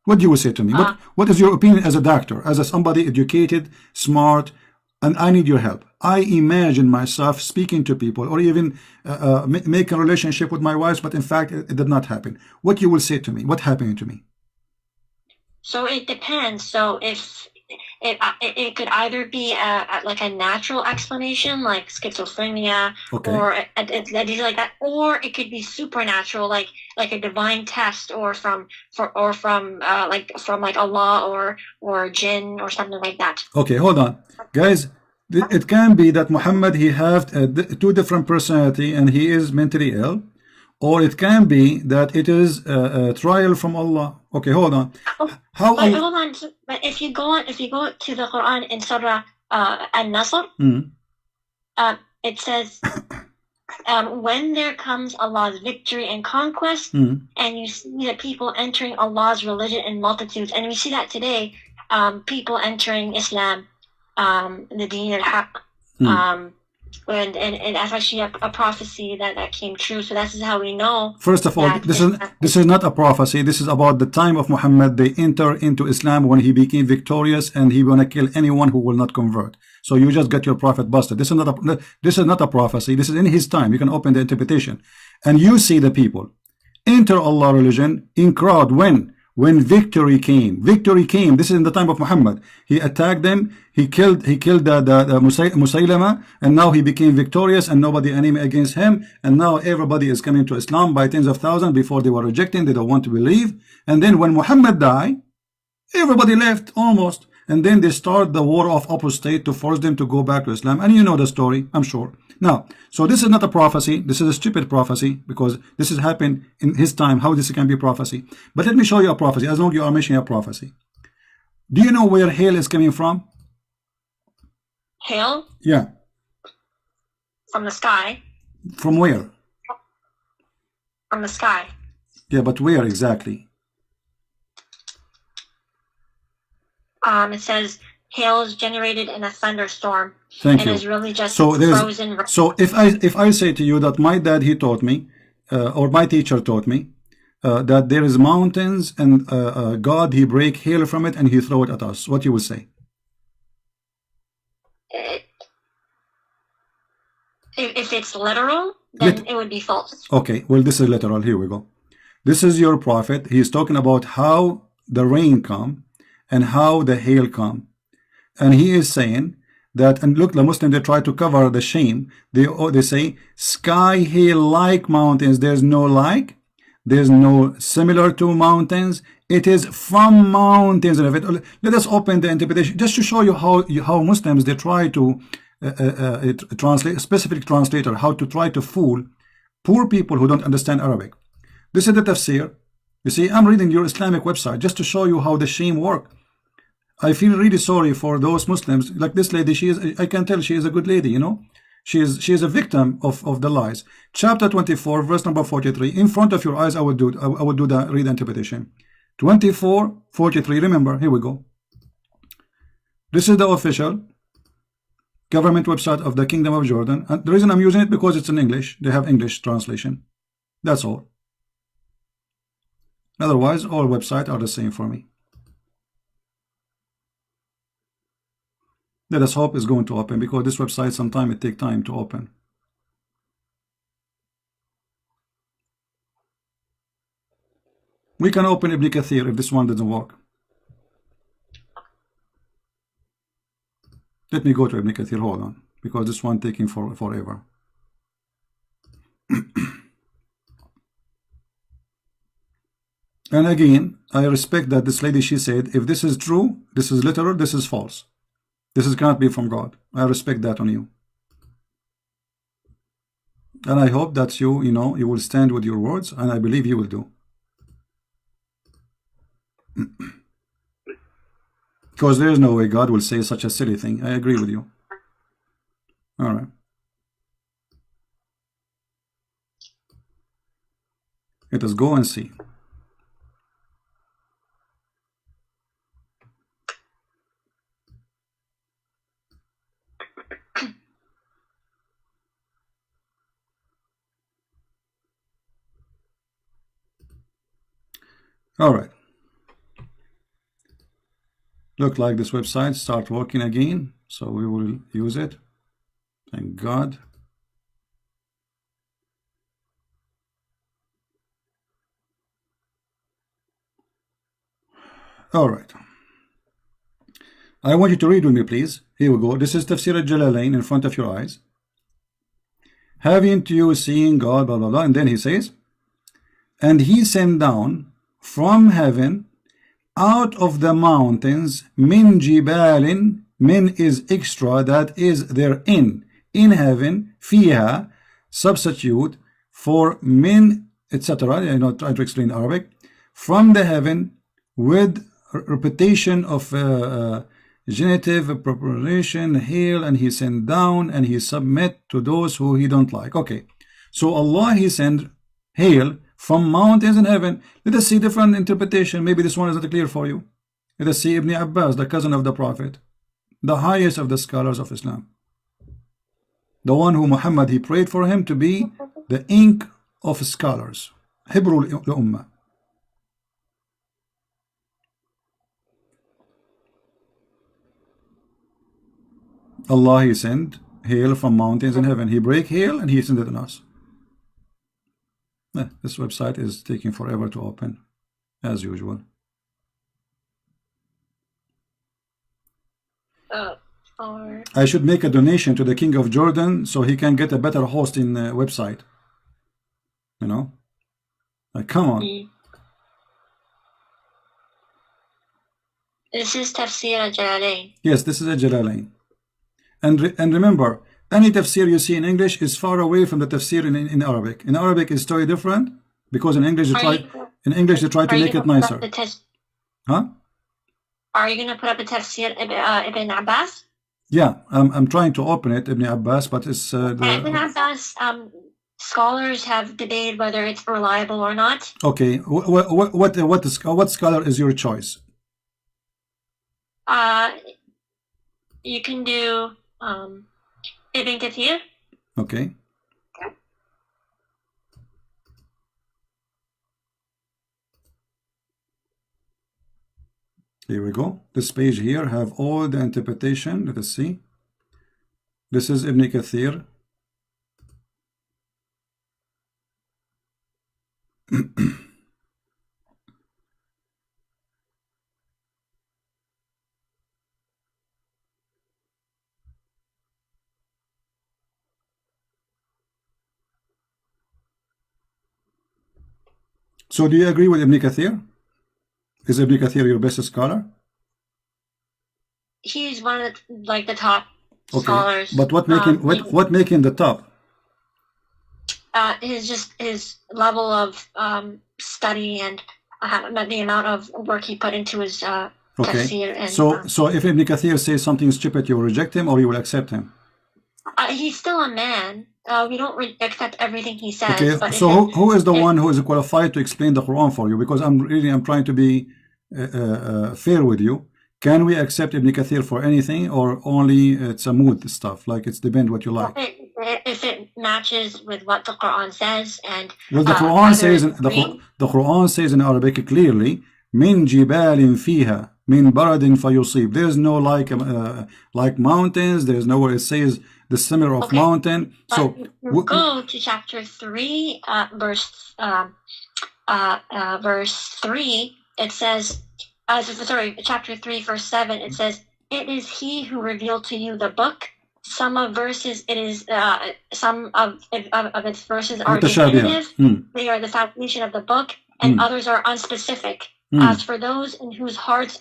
What you will say to me? What is your opinion as a doctor, as somebody educated, smart, and I need your help? I imagine myself speaking to people, or even make a relationship with my wife, but in fact it did not happen. What you will say to me? What happened to me? So it depends. So if it could either be like a natural explanation, like schizophrenia, okay, or things like that, or it could be supernatural, like a divine test, or from Allah or jinn or something like that. Okay, hold on, guys. It can be that Muhammad he have two different personality and he is mentally ill, or it can be that it is a trial from Allah. Okay, hold on. Hold on. But if you go to the Quran in Surah An-Nasr, it says, when there comes Allah's victory and conquest, and you see the people entering Allah's religion in multitudes, and we see that today, people entering Islam, the Deen al-Haq, and that's actually a prophecy that came true. So this is how we know. First of all, this is not a prophecy. This is about the time of Muhammad. They enter into Islam when he became victorious, and he gonna kill anyone who will not convert. So you just get your prophet busted. This is not a prophecy. This is in his time. You can open the interpretation, and you see the people enter Allah religion in crowd when victory came. Victory came. This is in the time of Muhammad. He attacked them. He killed the Musaylama, and now he became victorious, and nobody enemy against him. And now everybody is coming to Islam by tens of thousands. Before they were rejecting, they don't want to believe. And then when Muhammad died, everybody left almost. And then they start the war of apostate to force them to go back to Islam. And you know the story, I'm sure. Now, so this is not a prophecy. This is a stupid prophecy, because this has happened in his time. How this can be prophecy? But let me show you a prophecy, as long as you are mentioning a prophecy. Do you know where hail is coming from? Hail? Yeah. From the sky. From where? From the sky. Yeah, but where exactly? It says hail is generated in a thunderstorm. Thank and you. is really just So there's frozen. so if I say to you that my dad he taught me or my teacher taught me that there is mountains and God he break hail from it and he throw it at us, what you will say? If it's literal, then it would be false. Okay, well this is literal. Here we go. This is your prophet. He's talking about how the rain come and how the hail come, and he is saying that. And look, the Muslims they try to cover the shame. They say sky hail like mountains. There's no like. There's no similar to mountains. It is from mountains. Let us open the interpretation just to show you how Muslims they try to translate a specific translator, how to try to fool poor people who don't understand Arabic. This is the tafsir. You see, I'm reading your Islamic website just to show you how the shame work. I feel really sorry for those Muslims. Like this lady, I can tell she is a good lady, you know. She is a victim of the lies. Chapter 24, verse number 43. In front of your eyes, I will do the read interpretation. 24:43. Remember, here we go. This is the official government website of the Kingdom of Jordan. And the reason I'm using it because it's in English. They have English translation. That's all. Otherwise, all websites are the same for me. Let us hope it's going to open, because this website sometimes it takes time to open. We can open Ibn Kathir if this one doesn't work. Let me go to Ibn Kathir, hold on, because this one taking forever. And again, I respect that this lady, she said, if this is true, this is literal, this is false. This cannot be from God. I respect that on you. And I hope that you will stand with your words, and I believe you will do. Because there is no way God will say such a silly thing. I agree with you. All right. Let us go and see. All right. Look like this website start working again, so we will use it. Thank God. All right. I want you to read with me, please. Here we go. This is Tafsir al-Jalalain in front of your eyes. Haven't you seen God, blah, blah, blah. And then he says, and he sent down from heaven out of the mountains min jibalin. Min is extra, that is therein, in heaven, fiha, substitute for min, etc. I'm not trying to explain Arabic. From the heaven, with repetition of genitive, preparation, hail, and he sent down, and he submit to those who he don't like. Okay, so Allah, he sent hail from mountains in heaven. Let us see different interpretation. Maybe this one is not clear for you. Let us see Ibn Abbas, the cousin of the Prophet, the highest of the scholars of Islam, the one who Muhammad, he prayed for him to be the ink of scholars, Hibrul Ummah. Allah, he sent hail from mountains in heaven. He break hail and he sent it on us. This website is taking forever to open, as usual. I should make a donation to the King of Jordan so he can get a better hosting website. You know? Like, come on. This is Tafsir al-Jalalain. Yes, this is a Jalalain. And remember, any tafsir you see in English is far away from the tafsir in Arabic. In Arabic, it's totally different, because in English they try to make it nicer. Huh? Are you going to put up a tafsir Ibn Abbas? Yeah, I'm trying to open it, Ibn Abbas, but it's Ibn Abbas, scholars have debated whether it's reliable or not. Okay, what scholar is your choice? You can do Ibn Kathir. Okay. Here we go. This page here have all the interpretation. Let us see. This is Ibn Kathir. So do you agree with Ibn Kathir? Is Ibn Kathir your best scholar? He's one of the top scholars. But what making the top? His level of study and the amount of work he put into his tafsir. And, so if Ibn Kathir says something stupid, you will reject him or you will accept him? He's still a man. We don't accept everything he says. Okay, but so who is the one who is qualified to explain the Quran for you? Because I'm trying to be fair with you. Can we accept Ibn Kathir for anything, or only it's a mood stuff? Like it's depend what you like. If it matches with what the Quran says, and well, the Quran says the Quran says in Arabic clearly, "Min jibalin fiha min baradin fayusib." There's no like mountains. There's nowhere it says the summer of mountain. So go to chapter 3, verse 3. It says, chapter 3, verse 7. It says, "It is He who revealed to you the book." Some of verses, it is some of its verses are definitive. They are the foundation of the book, and others are unspecific. As for those in whose hearts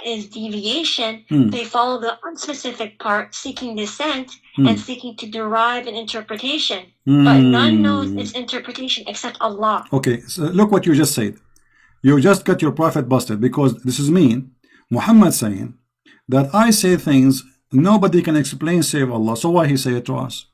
is deviation, they follow the unspecific part, seeking dissent and seeking to derive an interpretation. But none knows its interpretation except Allah. Okay, so look what you just said. You just got your prophet busted, because this is mean. Muhammad saying that I say things nobody can explain save Allah. So why he say it to us?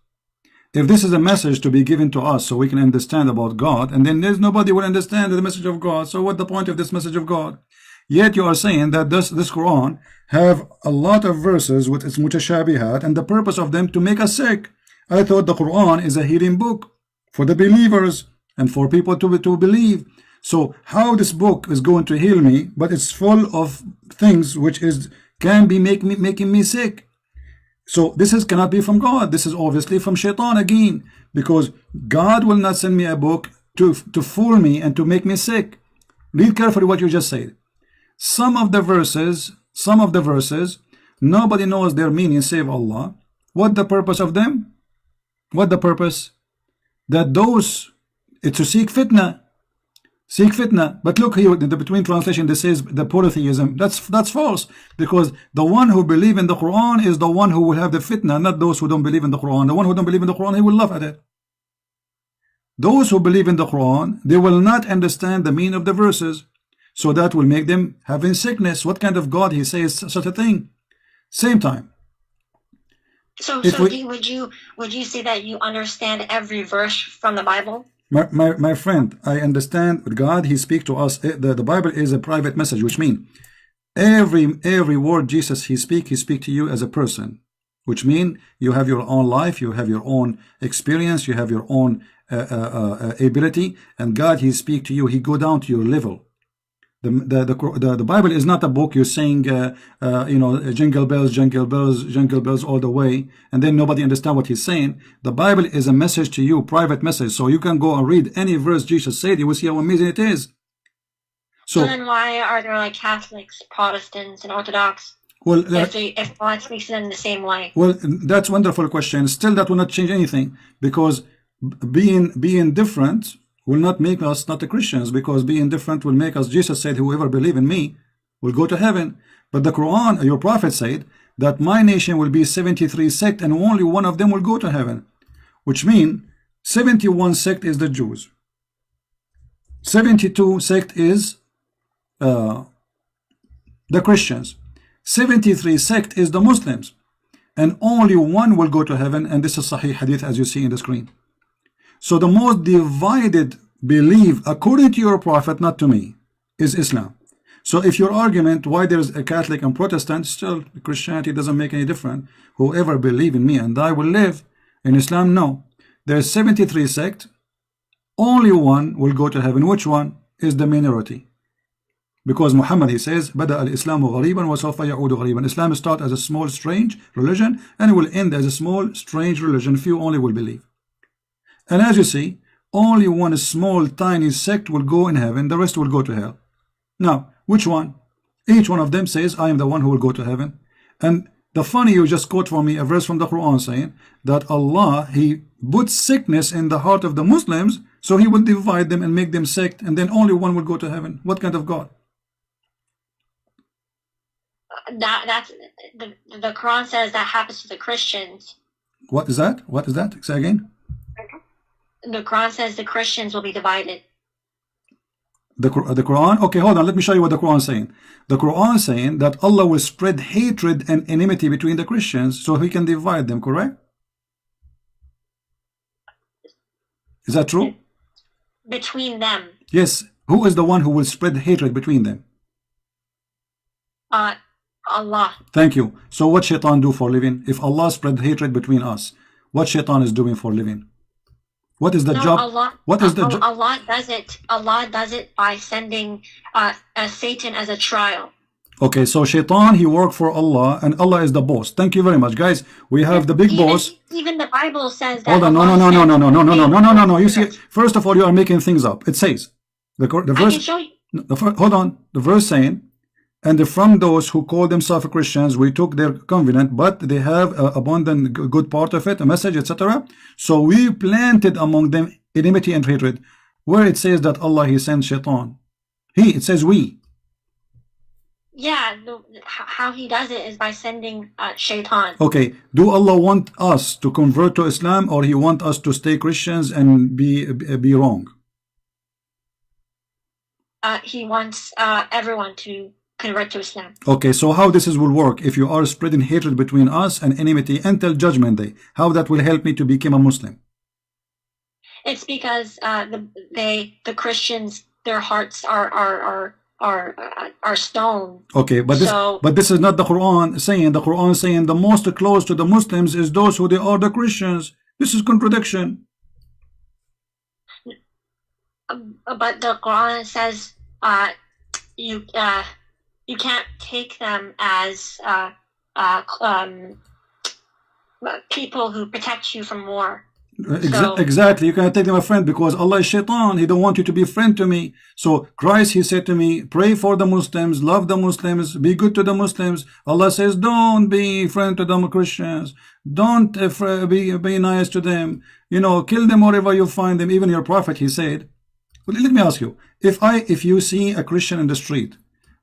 If this is a message to be given to us so we can understand about God, and then there's nobody will understand the message of God, so what the point of this message of God? Yet you are saying that this Quran have a lot of verses with its mutashabihat, and the purpose of them to make us sick. I thought the Quran is a healing book for the believers and for people to believe. So how this book is going to heal me, but it's full of things which can be making me sick. So this cannot be from God. This is obviously from Shaitan again, because God will not send me a book to fool me and to make me sick. Read carefully what you just said. Some of the verses, nobody knows their meaning save Allah. What the purpose of them? What the purpose? That it's to seek fitna. Seek fitna. But look here, in the between translation, this says the polytheism. That's false, because the one who believe in the Quran is the one who will have the fitna, not those who don't believe in the Quran. The one who don't believe in the Quran, he will laugh at it. Those who believe in the Quran, they will not understand the meaning of the verses, so that will make them having sickness. What kind of God he says such a thing? Same time. So would you say that you understand every verse from the Bible? My friend, I understand God, he speaks to us. The Bible is a private message, which means every word Jesus he speak to you as a person, which means you have your own life, you have your own experience, you have your own ability, and God he speak to you, he go down to your level. The Bible is not a book you're saying jingle bells all the way, and then nobody understand what he's saying. The Bible is a message to you, private message, so you can go and read any verse Jesus said, you will see how amazing it is. So then why are there like Catholics, Protestants, and Orthodox? Well, if God speaks to them the same way. Well, that's a wonderful question. Still, that will not change anything, because being different will not make us not the Christians, because being different will make us, Jesus said, whoever believe in me will go to heaven. But the Quran, your prophet said that my nation will be 73 sects and only one of them will go to heaven, which means 71 sect is the Jews, 72 sect is the Christians, 73 sect is the Muslims, and only one will go to heaven, and this is Sahih Hadith as you see in the screen. So the most divided belief, according to your prophet, not to me, is Islam. So if your argument why there is a Catholic and Protestant, still Christianity doesn't make any difference. Whoever believe in me and I will live. In Islam, no. There's 73 sects. Only one will go to heaven. Which one? Is the minority. Because Muhammad, he says, بدأ الإسلام غريبا وسوف يعود غريبا. Islam starts as a small, strange religion, and it will end as a small, strange religion. Few only will believe. And as you see, only one small, tiny sect will go in heaven. The rest will go to hell. Now, which one? Each one of them says, I am the one who will go to heaven. And the funny, you just quote for me a verse from the Quran saying that Allah, he put sickness in the heart of the Muslims, so he will divide them and make them sect, and then only one will go to heaven. What kind of God? That's the Quran says that happens to the Christians. What is that? What is that? Say again. The Quran says the Christians will be divided. The Quran? Okay, hold on. Let me show you what the Quran is saying. The Quran is saying that Allah will spread hatred and enmity between the Christians so he can divide them, correct? Is that true? Between them. Yes. Who is the one who will spread hatred between them? Allah. Thank you. So what shaitan do for living? If Allah spread hatred between us, what shaitan is doing for living? What is the job? What is the job? Allah does it by sending Satan as a trial. Okay, so shaitan, he worked for Allah, and Allah is the boss. Thank you very much, guys. We have the big boss. Even the Bible says that. Hold on, no. You see, first of all, you are making things up. It says the verse. I can show you. Hold on, the verse saying, and from those who call themselves Christians, we took their covenant, but they have abundant good part of it, a message, etc. So we planted among them enmity and hatred. Where it says that Allah, he sent shaitan. It says we. Yeah, how he does it is by sending shaitan. Okay, do Allah want us to convert to Islam, or he want us to stay Christians and be wrong? He wants everyone to convert to Islam. Okay, so how this will work if you are spreading hatred between us and enmity until judgment day? How that will help me to become a Muslim? It's because the Christians, their hearts are stone. Okay, but this is not the Quran saying. The Quran saying the most close to the Muslims is those who they are the Christians. This is contradiction. But the Quran says you can't take them as people who protect you from war. Exactly, you cannot take them a friend because Allah is shaitan. He don't want you to be a friend to me. So Christ, he said to me, pray for the Muslims, love the Muslims, be good to the Muslims. Allah says, don't be friend to the Christians, don't be nice to them, kill them wherever you find them. Even your prophet, he said. Well, let me ask you, if you see a Christian in the street,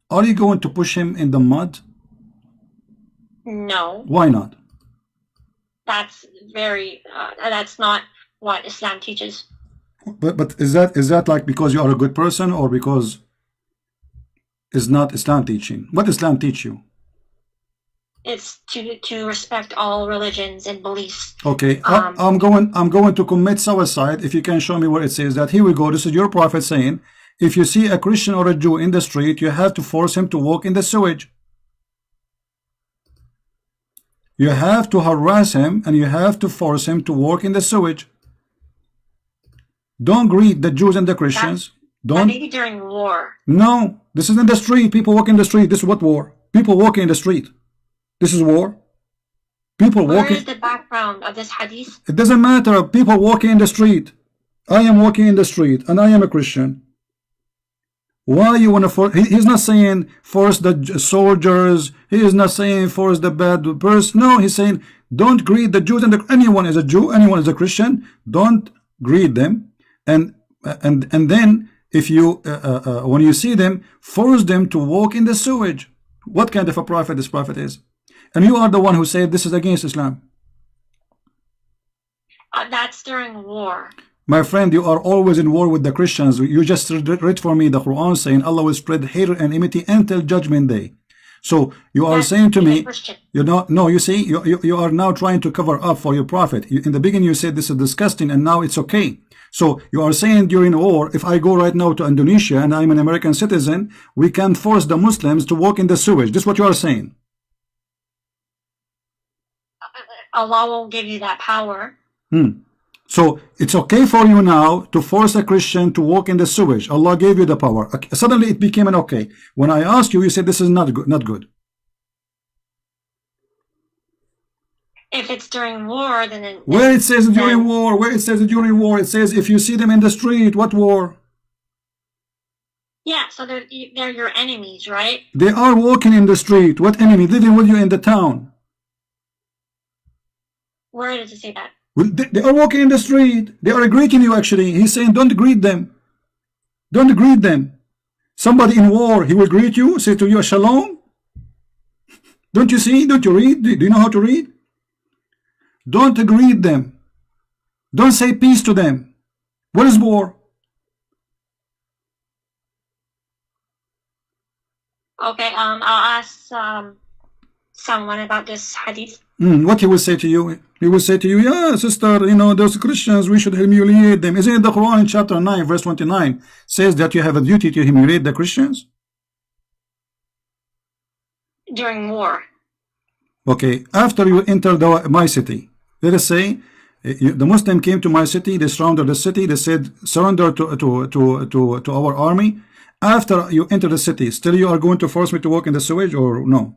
are you going to push him in the mud? No. Why not? That's that's not what Islam teaches. But is that like because you are a good person, or because it's not Islam teaching? What Islam teach you? It's to respect all religions and beliefs. Okay, I'm going to commit suicide if you can show me where it says that. Here we go. This is your prophet saying, if you see a Christian or a Jew in the street, you have to force him to walk in the sewage. You have to harass him and you have to force him to work in the sewage. Don't greet the Jews and the Christians. Don't. Maybe during war. No, this is in the street. People walk in the street. This is what war? People walking in the street. This is war. People walking. Where is the background of this hadith? It doesn't matter. People walking in the street. I am walking in the street and I am a Christian. Why you want to force? He's not saying force the soldiers. He is not saying force the bad person. No, he's saying don't greet the Jews and anyone is a Jew, anyone is a Christian. Don't greet them, and then if you when you see them, force them to walk in the sewage. What kind of a prophet this prophet is? And you are the one who said this is against Islam. That's during war. My friend, you are always in war with the Christians. You just read for me the Quran saying Allah will spread hatred and enmity until judgment day. So you are That's saying to being a me, Christian. you know, no, you see, you are now trying to cover up for your prophet. In the beginning you said this is disgusting, and now it's okay. So you are saying during war, if I go right now to Indonesia and I'm an American citizen, we can force the Muslims to walk in the sewage. This is what you are saying. Allah won't give you that power. So it's okay for you now to force a Christian to walk in the sewage. Allah gave you the power. Okay. Suddenly it became an okay. When I asked you, you said this is not good. Not good. If it's during war, then Where it says during war, where it says during war, it says if you see them in the street, what war? Yeah, so they're your enemies, right? They are walking in the street. What enemy? Living with you in the town. Where does it say that? Well, they are walking in the street. They are greeting you actually. He's saying don't greet them. Don't greet them. Somebody in war, he will greet you, say to you, shalom. Don't you see? Don't you read? Do you know how to read? Don't greet them. Don't say peace to them. What is war? Okay, I'll ask someone about this hadith. What he will say to you? He will say to you, yeah, sister, you know, those Christians, we should humiliate them. Isn't it the Quran in chapter 9, verse 29 says that you have a duty to humiliate the Christians? During war. Okay, after you enter my city, let us say the Muslim came to my city, they surrounded the city, they said surrender to our army. After you enter the city, still you are going to force me to walk in the sewage or no?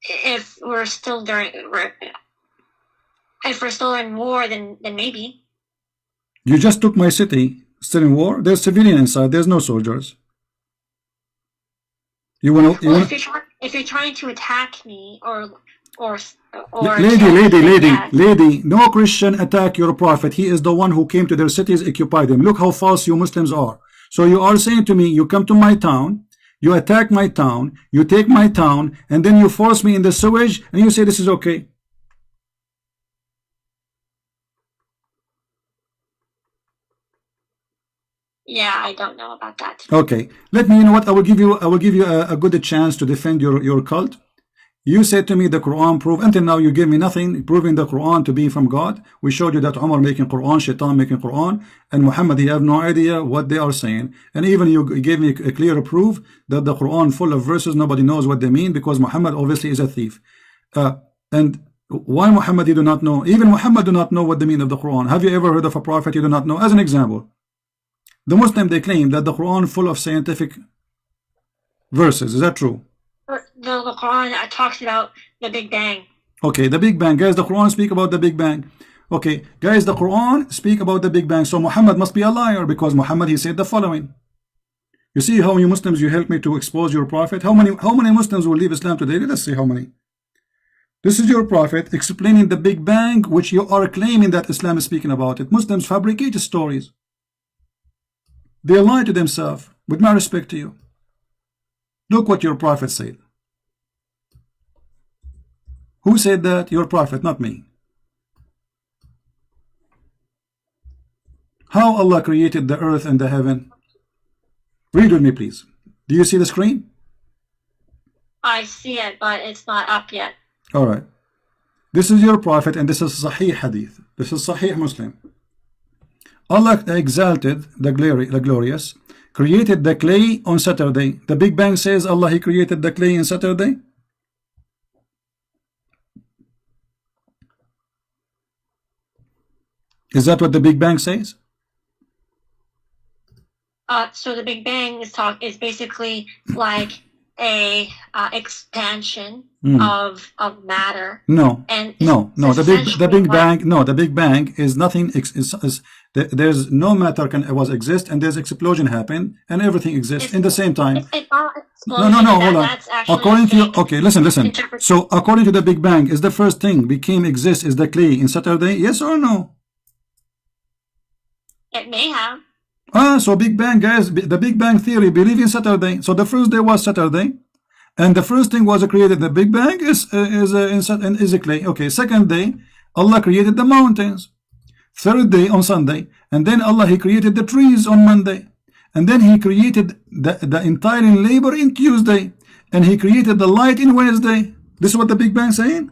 If we're still in war, then maybe. You just took my city, still in war. There's civilian inside. There's no soldiers. If you're trying to attack me or lady, no Christian attack your prophet. He is the one who came to their cities, occupied them. Look how false you Muslims are. So you are saying to me, you come to my town, you attack my town, you take my town, and then you force me in the sewage, and you say this is okay. Yeah, I don't know about that. Okay, let me. You know what? I will give you a good chance to defend your cult. You said to me the Quran prove. Until now, you gave me nothing proving the Quran to be from God. We showed you that Umar making Quran, Shaitan making Quran, and Muhammad, he have no idea what they are saying. And even you gave me a clear proof that the Quran full of verses nobody knows what they mean because Muhammad obviously is a thief. And why Muhammad you do not know? Even Muhammad do not know what the meaning of the Quran. Have you ever heard of a prophet you do not know? As an example, the Muslim, they claim that the Quran full of scientific verses. Is that true? The Quran talks about the Big Bang. Okay, the Big Bang. Guys, the Quran speak about the Big Bang. Okay, guys, the Quran speak about the Big Bang. So Muhammad must be a liar because Muhammad, he said the following. You see how you Muslims, you help me to expose your prophet? How many Muslims will leave Islam today? Let's see how many. This is your prophet explaining the Big Bang, which you are claiming that Islam is speaking about it. Muslims fabricate stories. They lie to themselves, with my respect to you. Look what your prophet said. Who said that? Your prophet, not me. How Allah created the earth and the heaven? Read with me, please. Do you see the screen? I see it, but it's not up yet. All right. This is your prophet, and this is Sahih Hadith. This is Sahih Muslim. Allah exalted the glorious, created the clay on Saturday. The Big Bang says Allah, he created the clay on Saturday. Is that what the Big Bang says? So the Big Bang is basically like a expansion of matter. No, and the Big Bang. No, the Big Bang is nothing. There's no matter was exist, and there's explosion happen, and everything exists in the same time. No, hold on. According to you, okay, listen. So according to the Big Bang, is the first thing became exist is the clay in Saturday? Yes or no? It may have. So Big Bang, guys, the Big Bang theory believe in Saturday. So the first day was Saturday, and the first thing was created. The Big Bang is a clay. Okay, second day, Allah created the mountains. Third day on Sunday, and then Allah, he created the trees on Monday. and then he created the entire labor in Tuesday, and he created the light in Wednesday. This is what the Big Bang saying?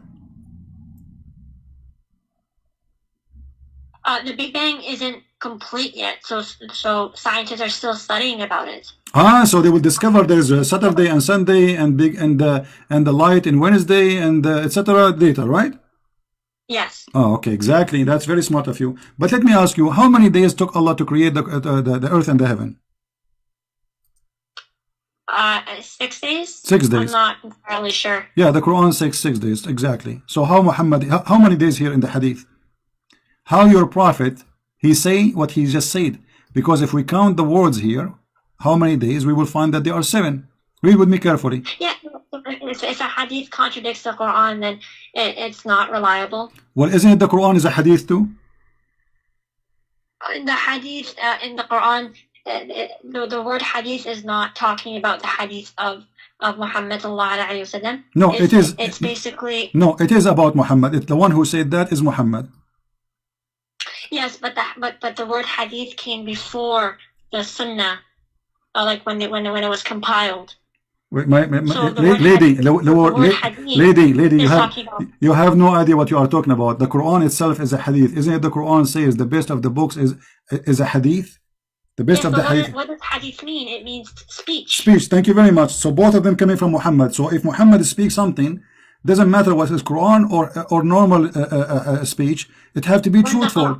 The Big Bang isn't complete yet, so scientists are still studying about it. So they will discover there's a Saturday and Sunday and the light in Wednesday and etc. later, right? Yes. Oh, okay, exactly. That's very smart of you. But let me ask you, how many days took Allah to create the earth and the heaven? 6 days. 6 days. I'm not entirely sure. Yeah, the Quran says 6 days exactly. So how how many days here in the Hadith? How your prophet he say what he just said? Because if we count the words here, how many days, we will find that there are 7. Read with me carefully. Yeah, if a hadith contradicts the Quran, then it's not reliable. Well, isn't it the Quran is a hadith too? The hadith in the Quran, the word hadith is not talking about the hadith of Muhammad sallallahu alaihi wasallam. No, it is. It's basically. No, it is about Muhammad. It's the one who said that is Muhammad. Yes, but the word hadith came before the Sunnah, like when it was compiled. Wait, So the word lady, hadith you have no idea what you are talking about. The Quran itself is a hadith. Isn't it the Quran says the best of the books is a hadith? The best of the hadith. What does hadith mean? It means speech. Speech, thank you very much. So both of them coming from Muhammad. So if Muhammad speaks something, doesn't matter what is Quran or normal speech, it have to be truthful.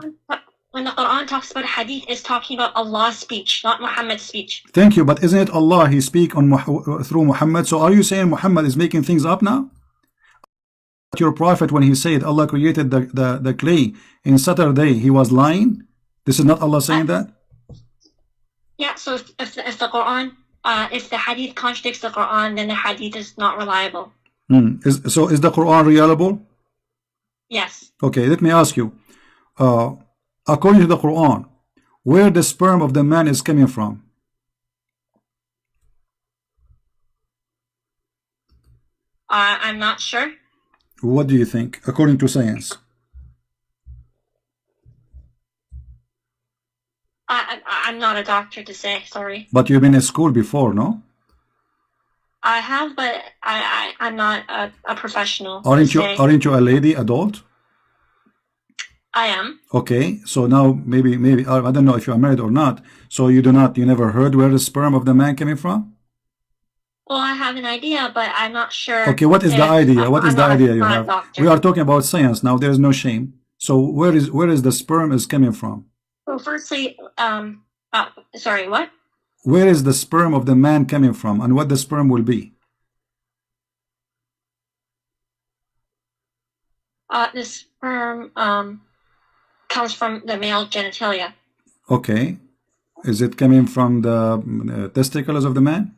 When the Quran talks about hadith, it's talking about Allah's speech, not Muhammad's speech. Thank you, but isn't it Allah he speak on through Muhammad? So are you saying Muhammad is making things up now? Your prophet, when he said Allah created the clay in Saturday, he was lying? This is not Allah saying that? Yeah, so if the Quran, if the hadith contradicts the Quran, then the hadith is not reliable. So is the Quran reliable? Yes. Okay, let me ask you. According to the Quran, where the sperm of the man is coming from? I'm not sure. What do you think, according to science? I'm not a doctor to say, sorry. But you've been in school before, no? I have, but I'm not a professional. Aren't you a lady, adult? I am. Okay, so now maybe I don't know if you are married or not. So you never heard where the sperm of the man coming from? Well, I have an idea, but I'm not sure. Okay, what is the idea? What is the idea you have? Doctor. We are talking about science now. There is no shame. So where is the sperm is coming from? Well, firstly, sorry, what? Where is the sperm of the man coming from, and what the sperm will be? The sperm comes from the male genitalia. Okay, is it coming from the testicles of the man?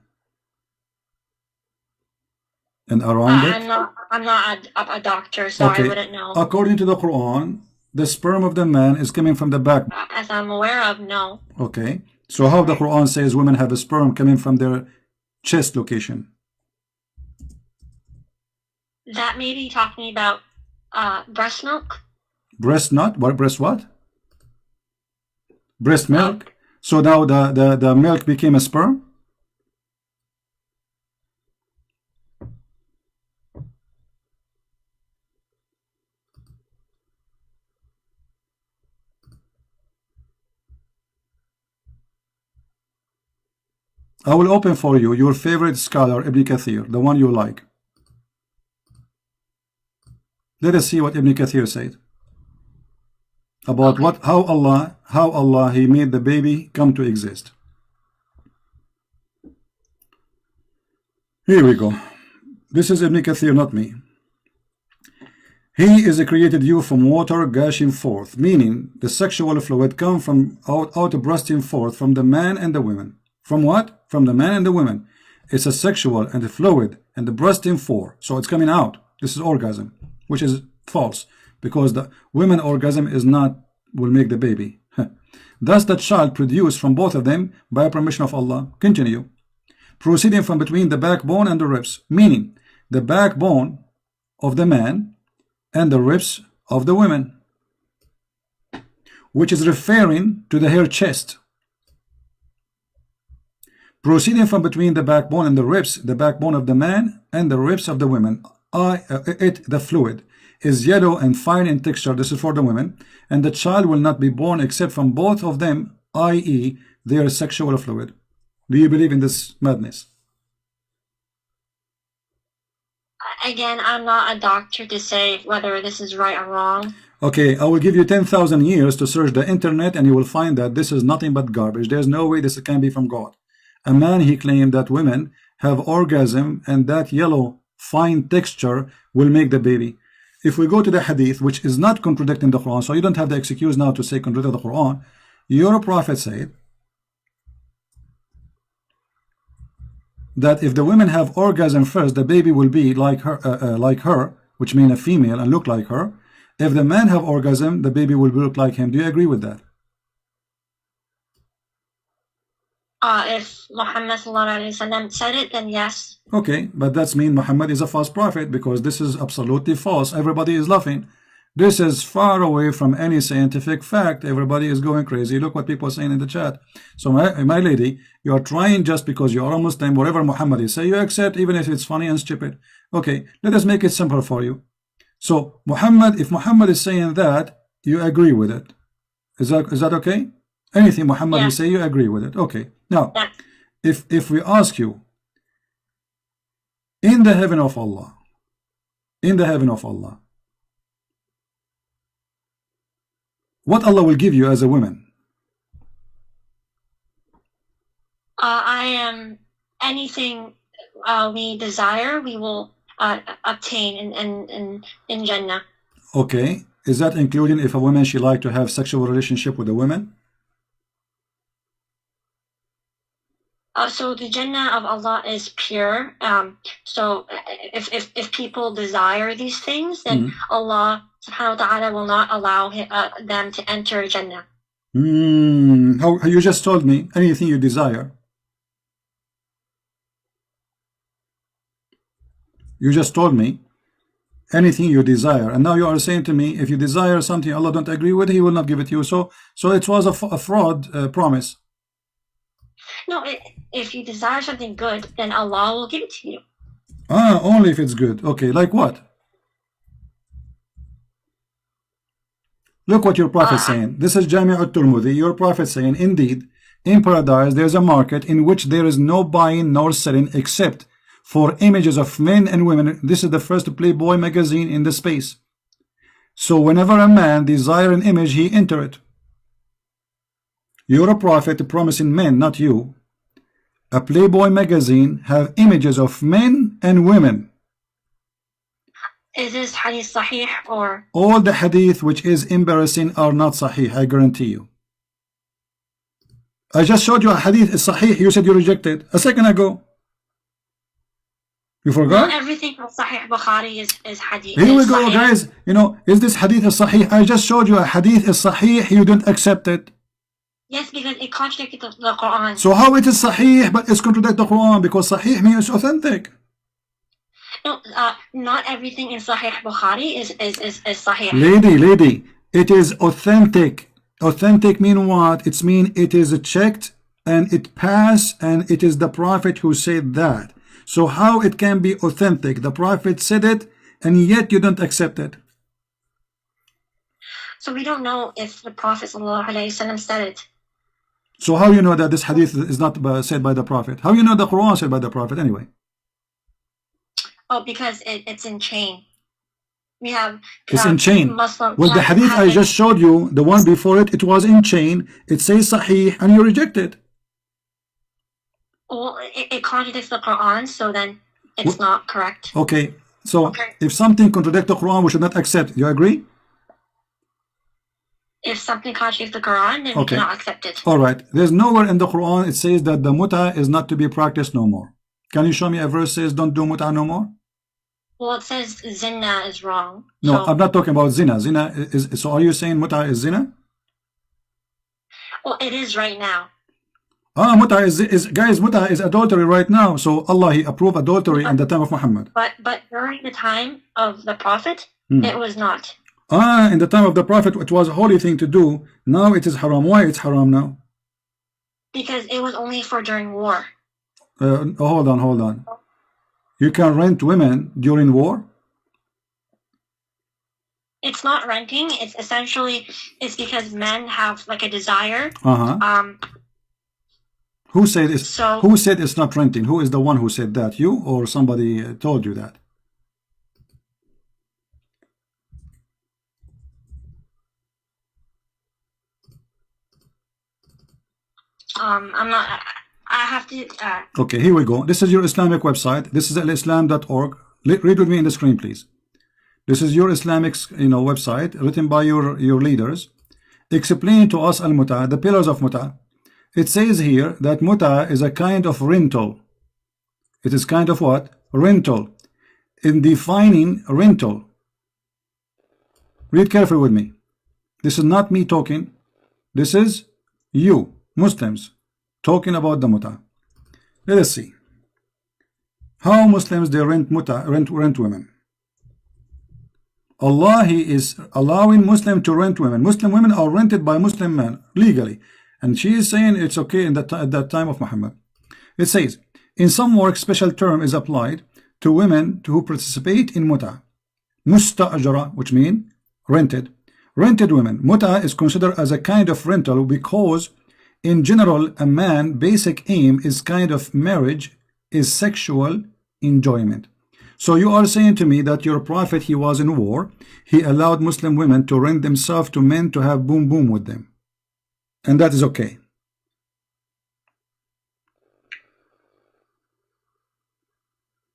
And around it? I'm not a doctor, so okay. I wouldn't know. According to the Quran, the sperm of the man is coming from the back. As I'm aware of, no. Okay, so how the Quran says women have a sperm coming from their chest location? That may be talking about breast milk. Breast not? What breast what? Breast milk. So now the milk became a sperm? I will open for you your favorite scholar, Ibn Kathir, the one you like. Let us see what Ibn Kathir said about how Allah he made the baby come to exist. Here we go. This is Ibn Kathir, not me. He is created you from water gushing forth, meaning the sexual fluid come from out bursting forth from the man and the women. From what? From the man and the women. It's a sexual and a fluid and the bursting forth. So it's coming out. This is orgasm, which is false, because the women orgasm is not will make the baby. Thus the child produced from both of them by permission of Allah. Continue. Proceeding from between the backbone and the ribs, meaning the backbone of the man and the ribs of the women, which is referring to the hair chest. proceeding from between the backbone and the ribs, the backbone of the man and the ribs of the women. The fluid is yellow and fine in texture. This is for the women. And the child will not be born except from both of them, i.e. their sexual fluid. Do you believe in this madness? Again, I'm not a doctor to say whether this is right or wrong. Okay, I will give you 10,000 years to search the internet and you will find that this is nothing but garbage. There's no way this can be from God. A man, he claimed that women have orgasm and that yellow fine texture will make the baby. If we go to the hadith, which is not contradicting the Quran, so you don't have the excuse now to say contradict the Quran, your prophet said that if the women have orgasm first, the baby will be like her, which means a female and look like her. If the man have orgasm, the baby will look like him. Do you agree with that? If Muhammad said it, then yes. Okay, but that's mean Muhammad is a false prophet, because this is absolutely false. Everybody is laughing. This is far away from any scientific fact. Everybody is going crazy. Look what people are saying in the chat. So my lady, you are trying just because you are a Muslim, whatever Muhammad is say, you accept even if it's funny and stupid. Okay, let us make it simple for you. So Muhammad, if Muhammad is saying that, you agree with it. Is that okay? Anything Muhammad is say, you agree with it. Okay. Now, if we ask you, in the heaven of Allah, what Allah will give you as a woman? I am anything we desire, we will obtain in Jannah. Okay. Is that including if a woman she like to have sexual relationship with a woman? So the Jannah of Allah is pure. So if people desire these things, then Allah subhanahu wa ta'ala will not allow them to enter Jannah. How you just told me anything you desire. You just told me anything you desire, and now you are saying to me if you desire something Allah don't agree with, He will not give it to you. So it was a fraud promise. No, if you desire something good, then Allah will give it to you. Only if it's good. Okay, like what? Look what your prophet is saying. This is Jami' al-Turmudi. Your prophet saying, indeed, in paradise there is a market in which there is no buying nor selling except for images of men and women. This is the first Playboy magazine in the space. So whenever a man desire an image, he enter it. You're a prophet promising men, not you. A Playboy magazine have images of men and women. Is this hadith sahih or? All the hadith which is embarrassing are not sahih, I guarantee you. I just showed you a hadith is sahih, you said you rejected a second ago. You forgot? Not everything from Sahih Bukhari is hadith. Here we go, guys. You know, is this hadith is sahih? I just showed you a hadith is sahih, you didn't accept it. Yes, because it contradicted the Quran. So how it is sahih but it's contradict the Quran? Because sahih means authentic. No, not everything in Sahih Bukhari is sahih. Lady, it is authentic. Authentic mean what? It's mean it is checked and it passed and it is the prophet who said that. So how it can be authentic? The prophet said it and yet you don't accept it. So we don't know if the Prophet ﷺ said it. So how you know that this hadith is not said by the prophet? How you know the Quran said by the prophet anyway? Oh, because it's in chain. We have it's in chain. Muslim, well, the hadith I just showed you, the one before it, it was in chain. It says sahih and you reject it. Well, it contradicts the Quran, so then it's not correct. Okay, so if something contradicts the Quran, we should not accept. You agree? If something contradicts the Quran, then we cannot accept it. All right. There's nowhere in the Quran it says that the muta is not to be practiced no more. Can you show me a verse says don't do muta no more? Well, it says zina is wrong. No, so, I'm not talking about zina. Zina is, so are you saying muta is zina? Well, it is right now. Muta is guys, muta is adultery right now. So Allah, He approved adultery in the time of Muhammad. But during the time of the Prophet, it was not. In the time of the Prophet, it was a holy thing to do. Now it is haram. Why it's haram now? Because it was only for during war. Hold on. You can rent women during war? It's not renting. It's essentially, it's because men have like a desire. Who said it's not renting? Who is the one who said that? You or somebody told you that? I'm not. I have to. Okay, here we go. This is your Islamic website. This is alislam.org. Read with me in the screen, please. This is your Islamic, website written by your leaders. Explain to us al-muta, the pillars of muta. It says here that muta is a kind of rental. It is kind of what? Rental. In defining rental, read carefully with me. This is not me talking. This is you, Muslims, talking about the muta. Let us see how Muslims they rent muta, rent women. Allah, He is allowing Muslim to rent women. Muslim women are rented by Muslim men legally, and she is saying it's okay in at that time of Muhammad. It says, in some work, special term is applied to women who participate in muta. Musta'ajara, which means rented. Rented women. Muta is considered as a kind of rental because, in general, a man's basic aim is kind of marriage is sexual enjoyment. So you are saying to me that your prophet, he was in war, he allowed Muslim women to rent themselves to men to have boom boom with them, and that is okay.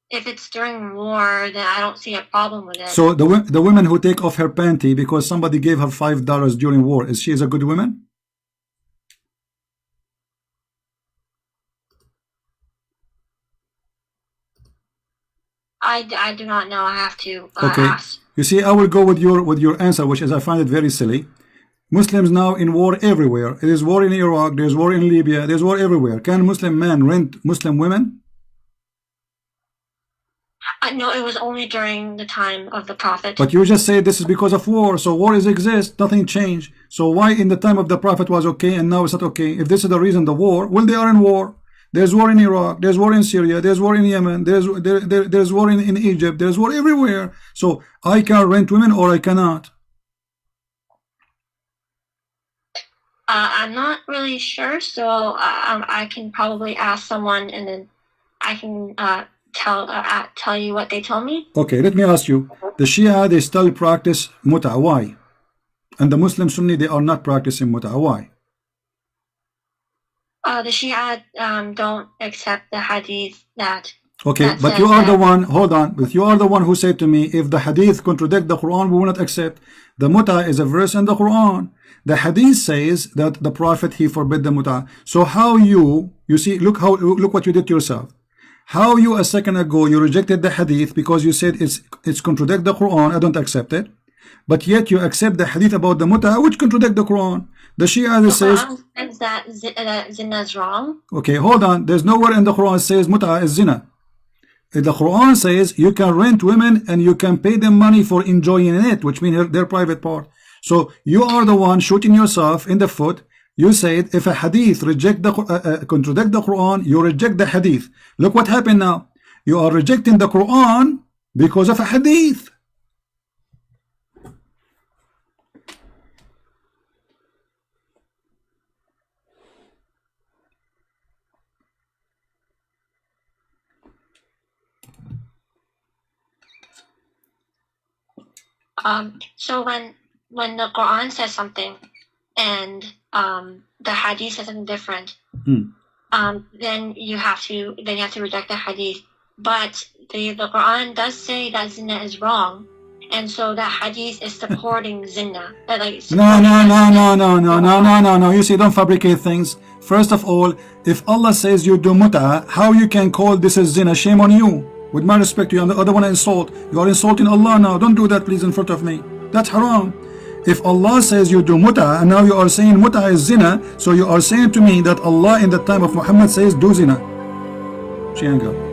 If it's during war, then I don't see a problem with it. So the woman who take off her panty because somebody gave her $5 during war, is she a good woman? I do not know. I have to ask. You see, I will go with your answer, which is I find it very silly. Muslims now in war everywhere. There is war in Iraq, there's war in Libya, there's war everywhere. Can Muslim men rent Muslim women? No, it was only during the time of the Prophet. But you just say this is because of war. So war exists, nothing changed. So why in the time of the Prophet was okay and now it's not okay? If this is the reason, the war, well, they are in war. There's war in Iraq, there's war in Syria, there's war in Yemen, there's war in Egypt, there's war everywhere. So I can rent women or I cannot. I'm not really sure, so I can probably ask someone and then I can tell you what they told me. Okay, let me ask you. The Shia, they still practice muta. Why? And the Muslim Sunni, they are not practicing muta. Why? The Shia don't accept the hadith that. Okay, but you are the one, hold on, but you are the one who said to me, if the hadith contradict the Quran, we will not accept. The muta is a verse in the Quran. The hadith says that the Prophet, he forbid the muta. So how you see, look what you did to yourself. How you a second ago, you rejected the hadith because you said it's contradict the Quran, I don't accept it. But yet you accept the hadith about the muta, which contradict the Quran. The Shia says that zina is wrong. Okay, hold on. There's nowhere in the Quran says muta is zina. The Quran says you can rent women and you can pay them money for enjoying it, which means their private part. So you are the one shooting yourself in the foot. You said if a hadith contradict the Quran, you reject the hadith. Look what happened now. You are rejecting the Quran because of a hadith. So when the Quran says something and the hadith says something different, then you have to reject the hadith. But the Quran does say that zina is wrong, and so that hadith is supporting zina. No. You see, don't fabricate things. First of all, if Allah says you do muta, how you can call this as zina? Shame on you. With my respect to you, and the other one insult. You are insulting Allah now. Don't do that, please, in front of me. That's haram. If Allah says you do muta, and now you are saying muta is zina, so you are saying to me that Allah in the time of Muhammad says do zina. Shia.